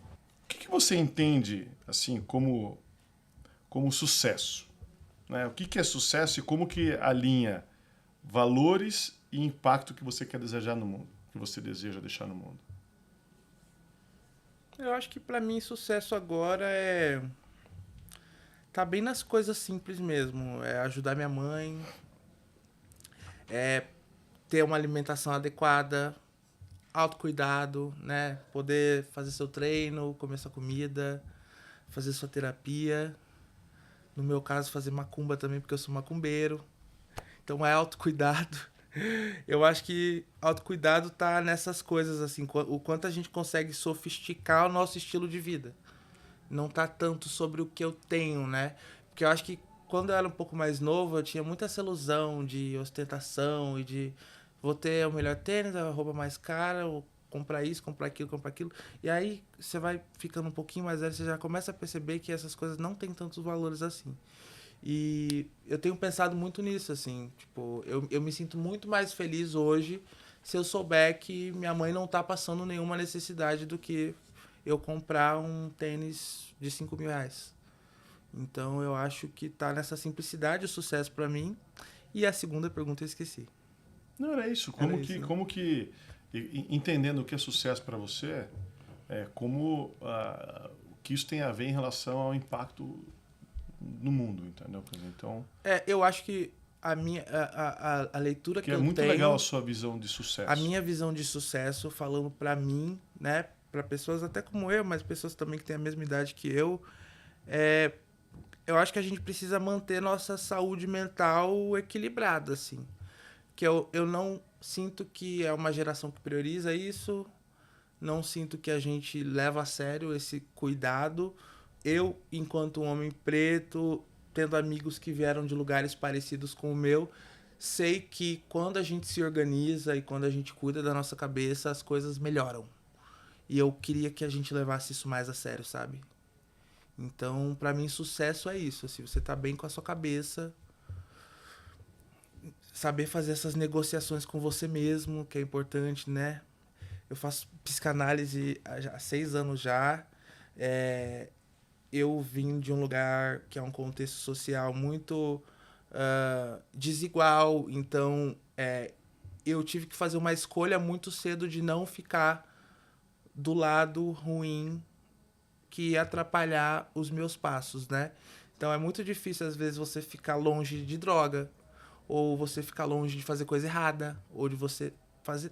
O que você entende assim como sucesso? Né? O que é sucesso e como que alinha valores e impacto que você quer desejar no mundo, que você deseja deixar no mundo? Eu acho que pra mim sucesso agora é tá bem nas coisas simples mesmo, é ajudar minha mãe, é ter uma alimentação adequada, autocuidado, né? Poder fazer seu treino, comer sua comida, fazer sua terapia. No meu caso, fazer macumba também, porque eu sou macumbeiro. Então é autocuidado. Eu acho que autocuidado tá nessas coisas, assim, o quanto a gente consegue sofisticar o nosso estilo de vida. Não tá tanto sobre o que eu tenho, né? Porque eu acho que quando eu era um pouco mais novo, eu tinha muita essa ilusão de ostentação e de vou ter o melhor tênis, a roupa mais cara, ou comprar isso, comprar aquilo, comprar aquilo. E aí você vai ficando um pouquinho mais velho, você já começa a perceber que essas coisas não têm tantos valores assim. E eu tenho pensado muito nisso, assim, tipo, eu me sinto muito mais feliz hoje se eu souber que minha mãe não tá passando nenhuma necessidade do que eu comprar um tênis de 5 mil reais. Então eu acho que tá nessa simplicidade o sucesso pra mim. E a segunda pergunta eu esqueci. Não era isso. Como que entendendo o que é sucesso para você, como que isso tem a ver em relação ao impacto no mundo, entendeu? Então, Eu acho que a leitura que eu tenho... é muito legal a sua visão de sucesso. A minha visão de sucesso, falando pra mim, né? Pra pessoas até como eu, mas pessoas também que têm a mesma idade que eu acho que a gente precisa manter nossa saúde mental equilibrada, assim. Que eu não sinto que é uma geração que prioriza isso, não sinto que a gente leva a sério esse cuidado. Eu, enquanto um homem preto, tendo amigos que vieram de lugares parecidos com o meu, sei que quando a gente se organiza e quando a gente cuida da nossa cabeça, as coisas melhoram. E eu queria que a gente levasse isso mais a sério, sabe? Então, pra mim, sucesso é isso. Assim, você tá bem com a sua cabeça, saber fazer essas negociações com você mesmo, que é importante, né? Eu faço psicanálise há 6 anos já. Eu vim de um lugar que é um contexto social muito desigual, então eu tive que fazer uma escolha muito cedo de não ficar do lado ruim que ia atrapalhar os meus passos, né? Então é muito difícil às vezes você ficar longe de droga, ou você ficar longe de fazer coisa errada, ou de você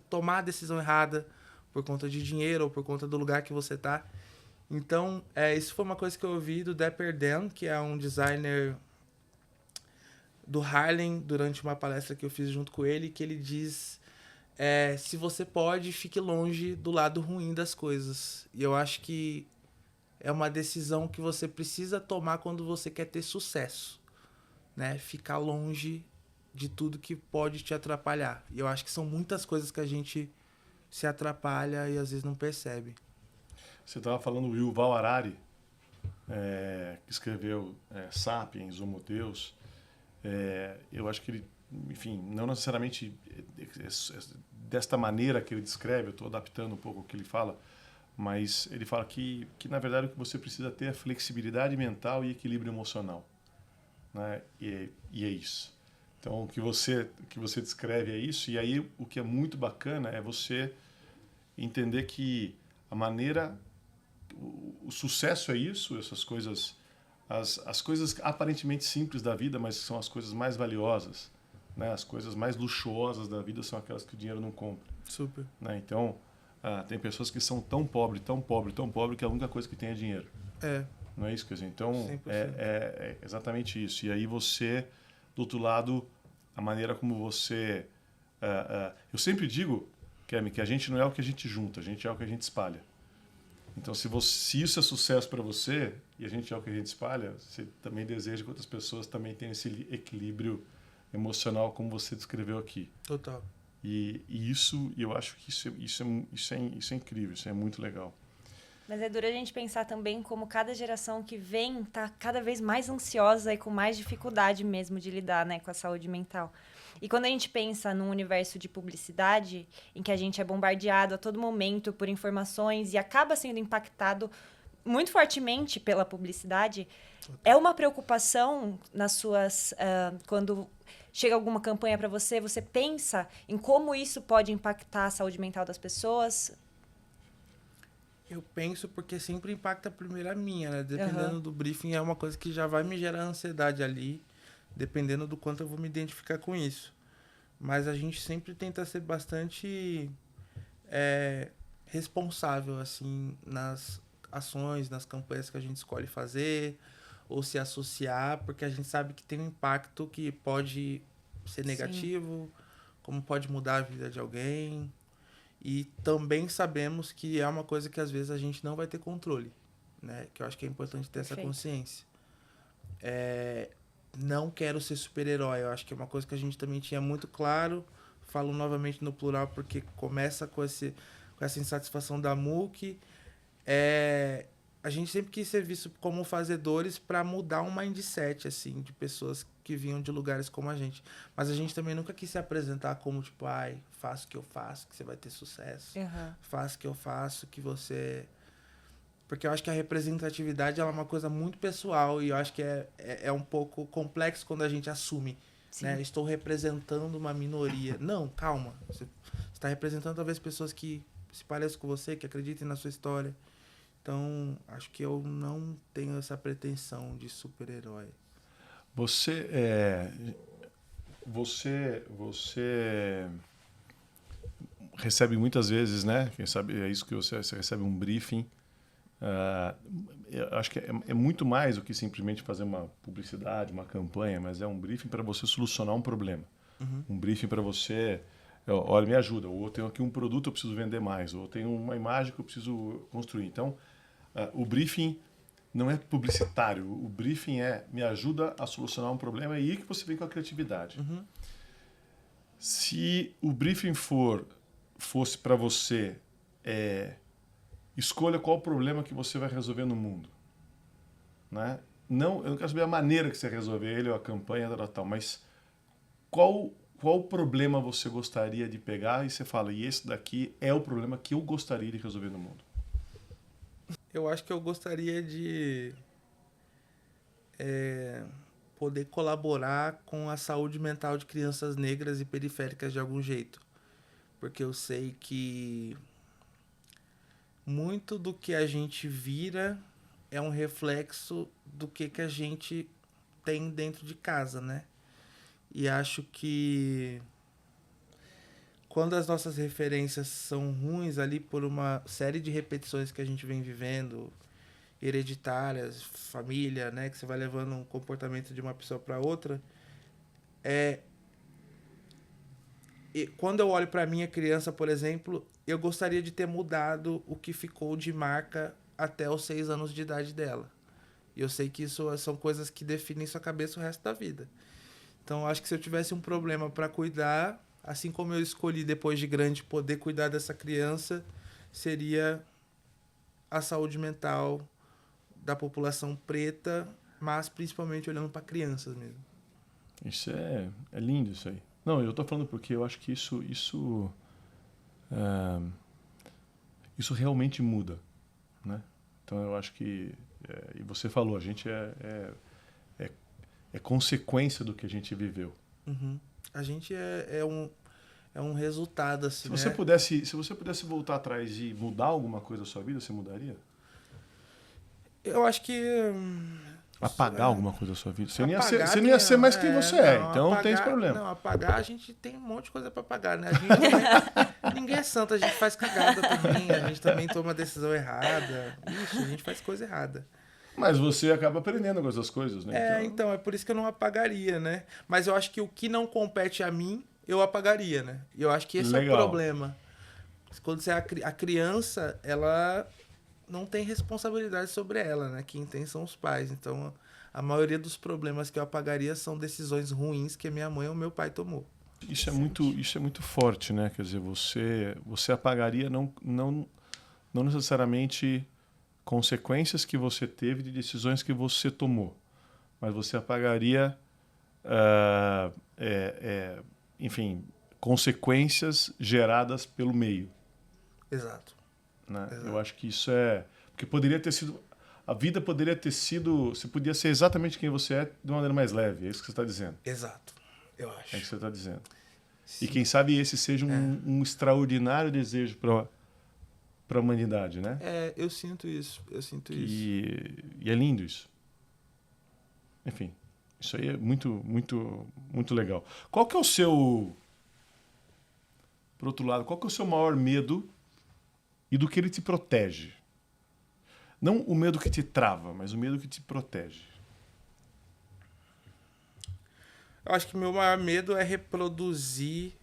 tomar a decisão errada por conta de dinheiro ou por conta do lugar que você tá. Então, isso foi uma coisa que eu ouvi do Dapper Dan, que é um designer do Harlem, durante uma palestra que eu fiz junto com ele, que ele diz, se você pode, fique longe do lado ruim das coisas. E eu acho que é uma decisão que você precisa tomar quando você quer ter sucesso, né? Ficar longe de tudo que pode te atrapalhar. E eu acho que são muitas coisas que a gente se atrapalha e às vezes não percebe. Você estava falando do Yuval Harari, que escreveu Sapiens, Homo Deus. Eu acho que ele, enfim, não necessariamente desta maneira que ele descreve, eu estou adaptando um pouco o que ele fala, mas ele fala que na verdade o que você precisa ter é flexibilidade mental e equilíbrio emocional, né? E é isso. Então o que você descreve é isso, e aí o que é muito bacana é você entender que a maneira, o sucesso é isso, essas coisas, as coisas aparentemente simples da vida, mas que são as coisas mais valiosas, né? As coisas mais luxuosas da vida são aquelas que o dinheiro não compra. Super. Né? Então, tem pessoas que são tão pobres, tão pobres, tão pobres, que a única coisa que tem é dinheiro. Não é isso? Quer dizer, então, 100%. é exatamente isso. E aí você, do outro lado, a maneira como você... eu sempre digo, Kemi, que a gente não é o que a gente junta, a gente é o que a gente espalha. Então, se isso é sucesso para você, e a gente é o que a gente espalha, você também deseja que outras pessoas também tenham esse equilíbrio emocional, como você descreveu aqui. Total. E eu acho que isso é incrível, isso é muito legal. Mas é duro a gente pensar também como cada geração que vem está cada vez mais ansiosa e com mais dificuldade mesmo de lidar, né, com a saúde mental. E quando a gente pensa num universo de publicidade, em que a gente é bombardeado a todo momento por informações e acaba sendo impactado muito fortemente pela publicidade, é uma preocupação nas suas... quando chega alguma campanha para você, você pensa em como isso pode impactar a saúde mental das pessoas? Eu penso porque sempre impacta primeiro a minha, né? Dependendo do briefing, é uma coisa que já vai me gerar ansiedade ali, dependendo do quanto eu vou me identificar com isso. Mas a gente sempre tenta ser bastante responsável, assim, nas ações, nas campanhas que a gente escolhe fazer, ou se associar, porque a gente sabe que tem um impacto que pode ser negativo, como pode mudar a vida de alguém. E também sabemos que é uma coisa que às vezes a gente não vai ter controle, né? Que eu acho que é importante ter essa consciência. Não quero ser super-herói. Eu acho que é uma coisa que a gente também tinha muito claro. Falo novamente no plural porque começa com essa insatisfação da MOOC. A gente sempre quis ser visto como fazedores para mudar um mindset, assim, de pessoas que vinham de lugares como a gente. Mas a gente também nunca quis se apresentar como, tipo, faça o que eu faço, que você vai ter sucesso. Faça o que eu faço, que você... Porque eu acho que a representatividade ela é uma coisa muito pessoal e eu acho que é um pouco complexo quando a gente assume, né? Estou representando uma minoria. Não, calma. Você está representando talvez pessoas que se pareçam com você, que acreditem na sua história. Então, acho que eu não tenho essa pretensão de super-herói. Você recebe muitas vezes, né? Quem sabe é isso que você recebe um briefing. Eu acho que é muito mais do que simplesmente fazer uma publicidade, uma campanha, mas é um briefing para você solucionar um problema. Um briefing para você, olha, me ajuda, ou eu tenho aqui um produto que eu preciso vender mais, ou eu tenho uma imagem que eu preciso construir. Então, o briefing não é publicitário, o briefing me ajuda a solucionar um problema, e aí que você vem com a criatividade. Se o briefing fosse para você, escolha qual o problema que você vai resolver no mundo. Né? Não, eu não quero saber a maneira que você resolver ele, ou a campanha, tal, mas qual problema você gostaria de pegar e você fala, e esse daqui é o problema que eu gostaria de resolver no mundo? Eu acho que eu gostaria de poder colaborar com a saúde mental de crianças negras e periféricas de algum jeito. Porque eu sei que muito do que a gente vira é um reflexo do que a gente tem dentro de casa, né? E acho que quando as nossas referências são ruins ali por uma série de repetições que a gente vem vivendo, hereditárias, família, né, que você vai levando um comportamento de uma pessoa para outra, e quando eu olho para minha criança, por exemplo, eu gostaria de ter mudado o que ficou de marca até os 6 anos de idade dela. E eu sei que isso são coisas que definem sua cabeça o resto da vida. Então, acho que se eu tivesse um problema para cuidar, assim como eu escolhi depois de grande poder cuidar dessa criança, seria a saúde mental da população preta, mas principalmente olhando para crianças mesmo. Isso é lindo, isso aí. Não, eu estou falando porque eu acho que isso realmente muda, né? Então eu acho que, e você falou, a gente é consequência do que a gente viveu. A gente é um resultado, assim, se você pudesse voltar atrás e mudar alguma coisa da sua vida, você mudaria? Eu acho que Apagar alguma coisa da sua vida? Você não ia Apagar ser, você não ia ser mais quem você é, não, então não tem esse apagar- problema. Não, apagar a gente tem um monte de coisa pra apagar, né? A gente também, ninguém é santo, a gente faz cagada também, a gente também toma decisão errada. Ixi, a gente faz coisa errada. Mas você acaba aprendendo com essas coisas, né? Então, é por isso que eu não apagaria, né? Mas eu acho que o que não compete a mim, eu apagaria, né? E eu acho que esse é o Legal. problema. Quando você é a criança, ela não tem responsabilidade sobre ela, né? Quem tem são os pais. Então, a maioria dos problemas que eu apagaria são decisões ruins que a minha mãe ou meu pai tomou. Isso é muito forte, né? Quer dizer, você apagaria não necessariamente consequências que você teve de decisões que você tomou, mas você apagaria, enfim, consequências geradas pelo meio. Exato. Né? Exato. Eu acho que isso é... Porque poderia ter sido... A vida poderia ter sido... Você podia ser exatamente quem você é de uma maneira mais leve. É isso que você está dizendo. Exato. Eu É acho. isso que você está dizendo. Sim. E quem sabe esse seja um extraordinário desejo para a humanidade, né? Eu sinto isso. Eu sinto isso. E é lindo isso. Enfim, isso aí é muito, muito, muito legal. Qual que é o seu... Por outro lado, qual que é o seu maior medo e do que ele te protege? Não o medo que te trava, mas o medo que te protege. Eu acho que meu maior medo é reproduzir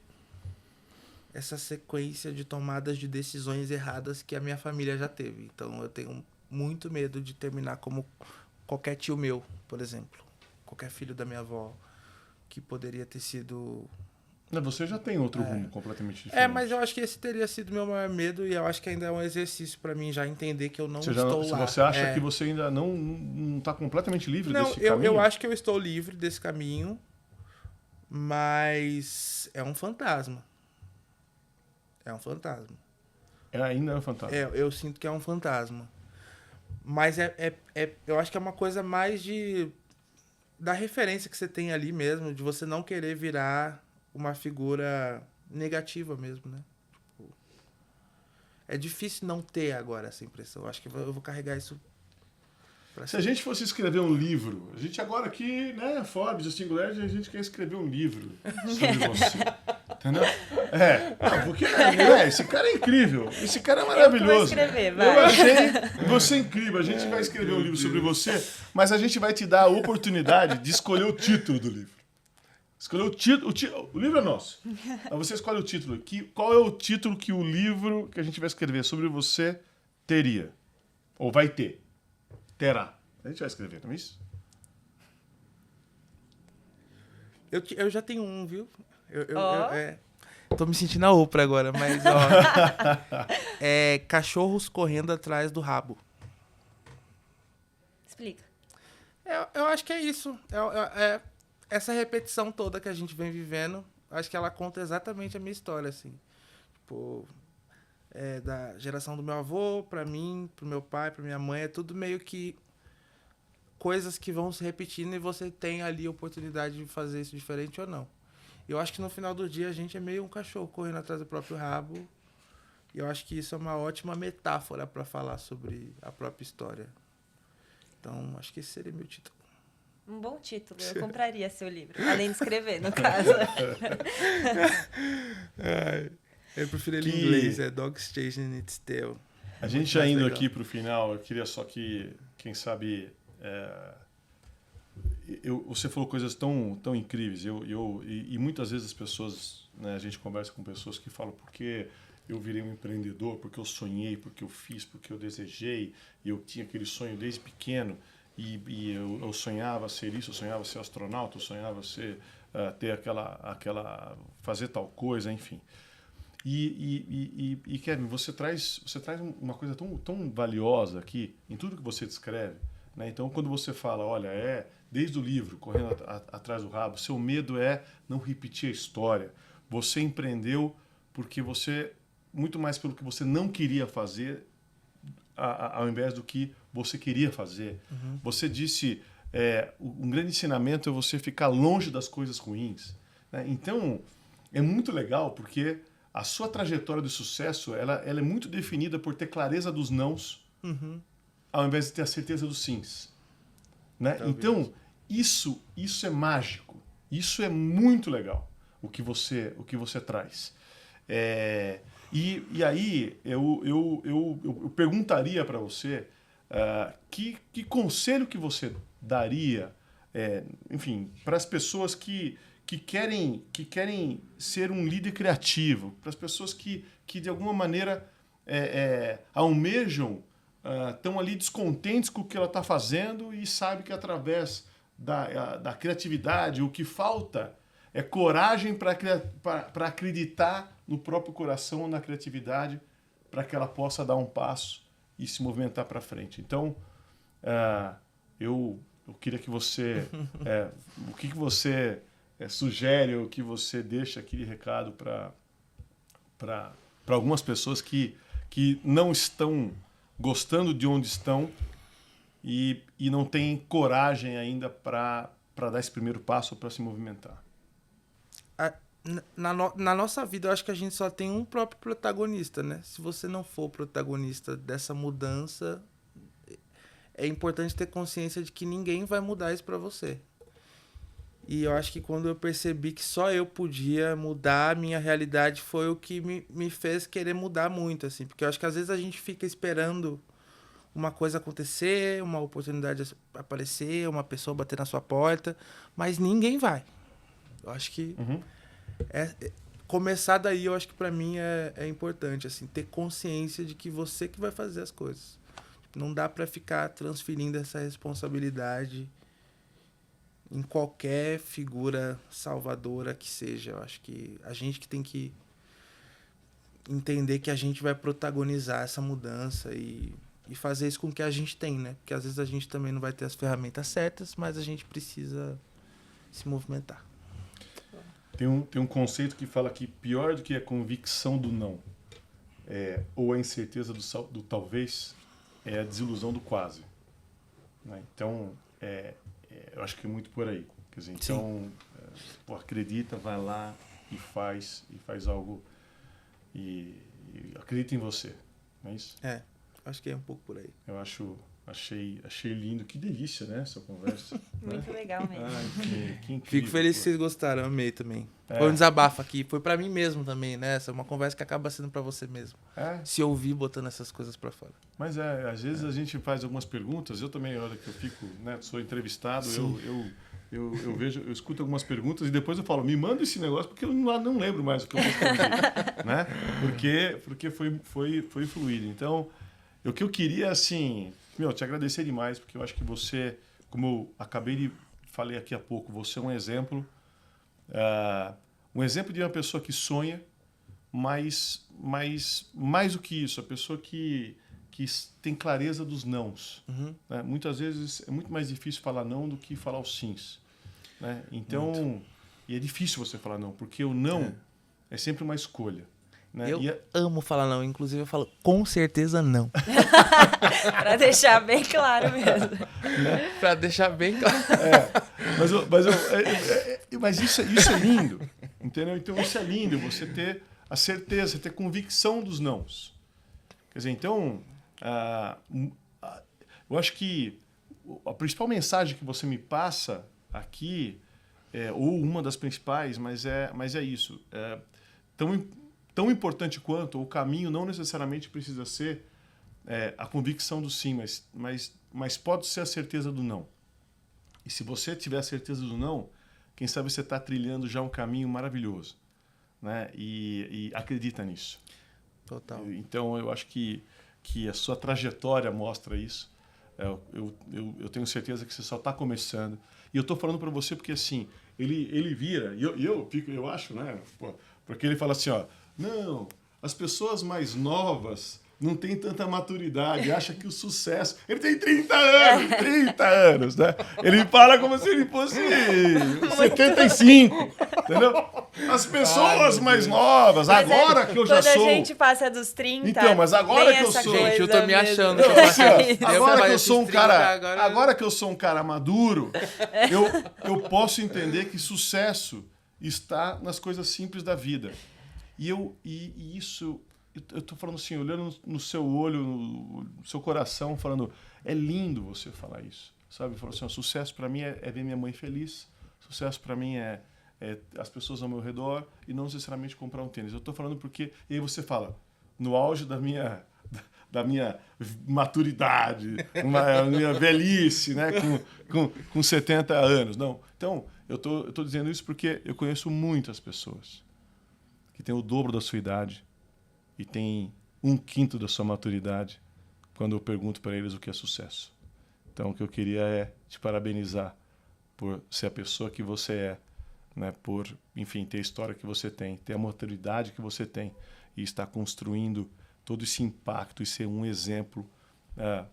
essa sequência de tomadas de decisões erradas que a minha família já teve. Então eu tenho muito medo de terminar como qualquer tio meu, por exemplo. Qualquer filho da minha avó, que poderia ter sido... Não, você já tem outro rumo completamente diferente. mas eu acho que esse teria sido meu maior medo e eu acho que ainda é um exercício para mim já entender que eu não estou lá. Você acha que você ainda não está completamente livre desse Não, caminho? eu acho que eu estou livre desse caminho, mas é um fantasma. É um fantasma. Ainda é um fantasma. Eu sinto que é um fantasma. Mas eu acho que é uma coisa mais da referência que você tem ali mesmo, de você não querer virar uma figura negativa mesmo, né? Tipo, é difícil não ter agora essa impressão. Eu acho que eu vou carregar isso pra Se a gente fosse escrever um livro, a gente agora aqui, né, Forbes, o Singular, a gente quer escrever um livro sobre você. Entendeu? Porque esse cara é incrível. Esse cara é maravilhoso. Eu vou escrever, vai. Eu achei você incrível. A gente vai escrever um livro sobre você, mas a gente vai te dar a oportunidade de escolher o título do livro. Escolher o título. O livro é nosso. Mas você escolhe o título. Qual é o título que o livro que a gente vai escrever sobre você teria? Ou vai ter? Terá. A gente vai escrever, não é isso? Eu já tenho um, viu? Tô me sentindo a Oprah agora, mas ó. Cachorros correndo atrás do rabo. Explica. Eu acho que é isso. Essa repetição toda que a gente vem vivendo, acho que ela conta exatamente a minha história, assim. Tipo, da geração do meu avô, pra mim, pro meu pai, pra minha mãe, é tudo meio que coisas que vão se repetindo e você tem ali a oportunidade de fazer isso diferente ou não. Eu acho que no final do dia a gente é meio um cachorro correndo atrás do próprio rabo. E eu acho que isso é uma ótima metáfora para falar sobre a própria história. Então, acho que esse seria meu título. Um bom título. Eu compraria seu livro. Além de escrever, no caso. Eu prefiro ele em inglês. É Dog's Chasing Its Tail. A gente já indo aqui pro final, eu queria só que, quem sabe... você falou coisas tão incríveis. E muitas vezes as pessoas... Né, a gente conversa com pessoas que falam porque eu virei um empreendedor, porque eu sonhei, porque eu fiz, porque eu desejei. E eu tinha aquele sonho desde pequeno. E eu sonhava ser isso, eu sonhava ser astronauta, eu sonhava ser ter fazer tal coisa, enfim. E Kevin, você traz uma coisa tão valiosa aqui em tudo que você descreve, né? Então, quando você fala, olha, desde o livro, correndo atrás do rabo, seu medo é não repetir a história. Você empreendeu porque muito mais pelo que você não queria fazer, ao invés do que você queria fazer. Uhum. Você disse, um grande ensinamento é você ficar longe das coisas ruins, né? Então, é muito legal porque a sua trajetória de sucesso ela é muito definida por ter clareza dos nãos, uhum, ao invés de ter a certeza dos sims. né? Talvez. Então, isso é mágico. Isso é muito legal, o que você traz. E aí, eu perguntaria para você que conselho que você daria, enfim, para as pessoas que querem ser um líder criativo, para as pessoas que de alguma maneira almejam, estão ali descontentes com o que ela está fazendo e sabe que através da criatividade o que falta é coragem para acreditar no próprio coração, na criatividade, para que ela possa dar um passo e se movimentar para frente. Então, eu queria que você... o que você sugere, ou o que você deixa aqui de recado para algumas pessoas que não estão gostando de onde estão e não têm coragem ainda para dar esse primeiro passo, para se movimentar? Na nossa vida, eu acho que a gente só tem um próprio protagonista, né? Se você não for o protagonista dessa mudança, é importante ter consciência de que ninguém vai mudar isso pra você. E eu acho que quando eu percebi que só eu podia mudar a minha realidade, foi o que me fez querer mudar muito, assim. Porque eu acho que às vezes a gente fica esperando uma coisa acontecer, uma oportunidade aparecer, uma pessoa bater na sua porta, mas ninguém vai. Eu acho que... começar daí, eu acho que pra mim é importante, assim, ter consciência de que você que vai fazer as coisas. Não dá pra ficar transferindo essa responsabilidade em qualquer figura salvadora que seja. Eu acho que a gente que tem que entender que a gente vai protagonizar essa mudança e fazer isso com o que a gente tem, né? Porque às vezes a gente também não vai ter as ferramentas certas, mas a gente precisa se movimentar. Tem um conceito que fala que pior do que a convicção do não ou a incerteza do talvez é a desilusão do quase. Né? Então, eu acho que é muito por aí. Quer dizer, então, acredita, vai lá e faz algo e acredita em você. Não é isso? Acho que é um pouco por aí. Eu achei lindo. Que delícia, né, essa conversa. Muito legal mesmo. Que incrível. Fico feliz que vocês gostaram, amei também. Foi um desabafo aqui, foi pra mim mesmo também, né? Essa é uma conversa que acaba sendo pra você mesmo. Se ouvir botando essas coisas pra fora. Mas às vezes a gente faz algumas perguntas, eu também, a hora que eu fico, né, sou entrevistado, eu vejo, eu escuto algumas perguntas e depois eu falo, me manda esse negócio, porque eu não lembro mais o que eu respondi, né? Porque foi fluido. Então, o que eu queria, assim, te agradecer demais, porque eu acho que você, como eu falei aqui há pouco, você é um exemplo de uma pessoa que sonha, mas mais do que isso, a pessoa que tem clareza dos nãos. Né? Muitas vezes é muito mais difícil falar não do que falar os sims. Né? Então, e é difícil você falar não, porque o não é sempre uma escolha. Né? Eu amo falar não, inclusive eu falo com certeza não. Pra deixar bem claro mesmo. Pra deixar bem claro. Mas isso é lindo, entendeu? Então isso é lindo, você ter a certeza, ter convicção dos nãos. Quer dizer, então, eu acho que a principal mensagem que você me passa aqui, ou uma das principais, mas é isso. Tão importante quanto, o caminho não necessariamente precisa ser a convicção do sim, mas pode ser a certeza do não. E se você tiver a certeza do não, quem sabe você está trilhando já um caminho maravilhoso. Né? E acredita nisso. Total. Então, eu acho que a sua trajetória mostra isso. Eu tenho certeza que você só está começando. E eu estou falando para você porque, assim, ele vira, e eu acho, né? Porque ele fala assim, não, as pessoas mais novas não têm tanta maturidade, acha que o sucesso... Ele tem 30 anos, né? Ele fala como se ele fosse 75, entendeu? As pessoas mais novas, mas agora que eu já sou... Quando a gente passa dos 30... Então, mas agora que eu sou... Gente, eu tô me achando. Agora que eu sou um cara... Agora que eu sou um cara maduro, eu posso entender que sucesso está nas coisas simples da vida. E isso... Eu tô falando assim, olhando no seu olho, no seu coração, falando, é lindo você falar isso. sabe? Falou assim, sucesso para mim é ver minha mãe feliz, sucesso para mim é as pessoas ao meu redor e não necessariamente comprar um tênis. Eu estou falando porque... E aí você fala, no auge da minha maturidade, minha velhice, né? com 70 anos. Não. Então, eu tô dizendo isso porque eu conheço muitas pessoas que têm o dobro da sua idade e têm 1/5 da sua maturidade quando eu pergunto para eles o que é sucesso. Então, o que eu queria é te parabenizar por ser a pessoa que você é, né? Por, enfim, ter a história que você tem, ter a maturidade que você tem e estar construindo todo esse impacto e ser um exemplo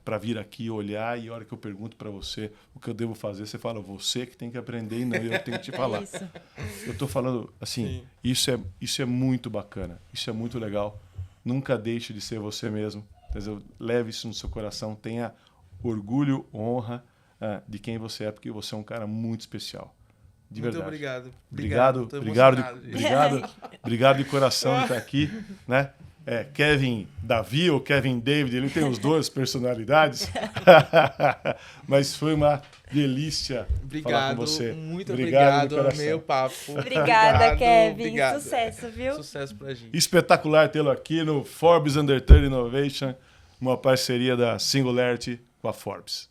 para vir aqui olhar, e a hora que eu pergunto para você o que eu devo fazer, você fala, você que tem que aprender e não eu que tenho que te falar. Isso. Eu estou falando assim, isso é muito bacana, isso é muito legal. Nunca deixe de ser você mesmo. Entendeu? Leve isso no seu coração, tenha orgulho, honra de quem você é, porque você é um cara muito especial. De Muito verdade. obrigado. Obrigado de coração de estar aqui, né? Kevin Davi ou Kevin David, ele tem os dois personalidades. Mas foi uma delícia falar com você. Muito obrigado, amei o papo. Obrigada, Kevin. Obrigado. Sucesso, viu? Sucesso pra gente. Espetacular tê-lo aqui no Forbes Under 30 Innovation, uma parceria da Singularity com a Forbes.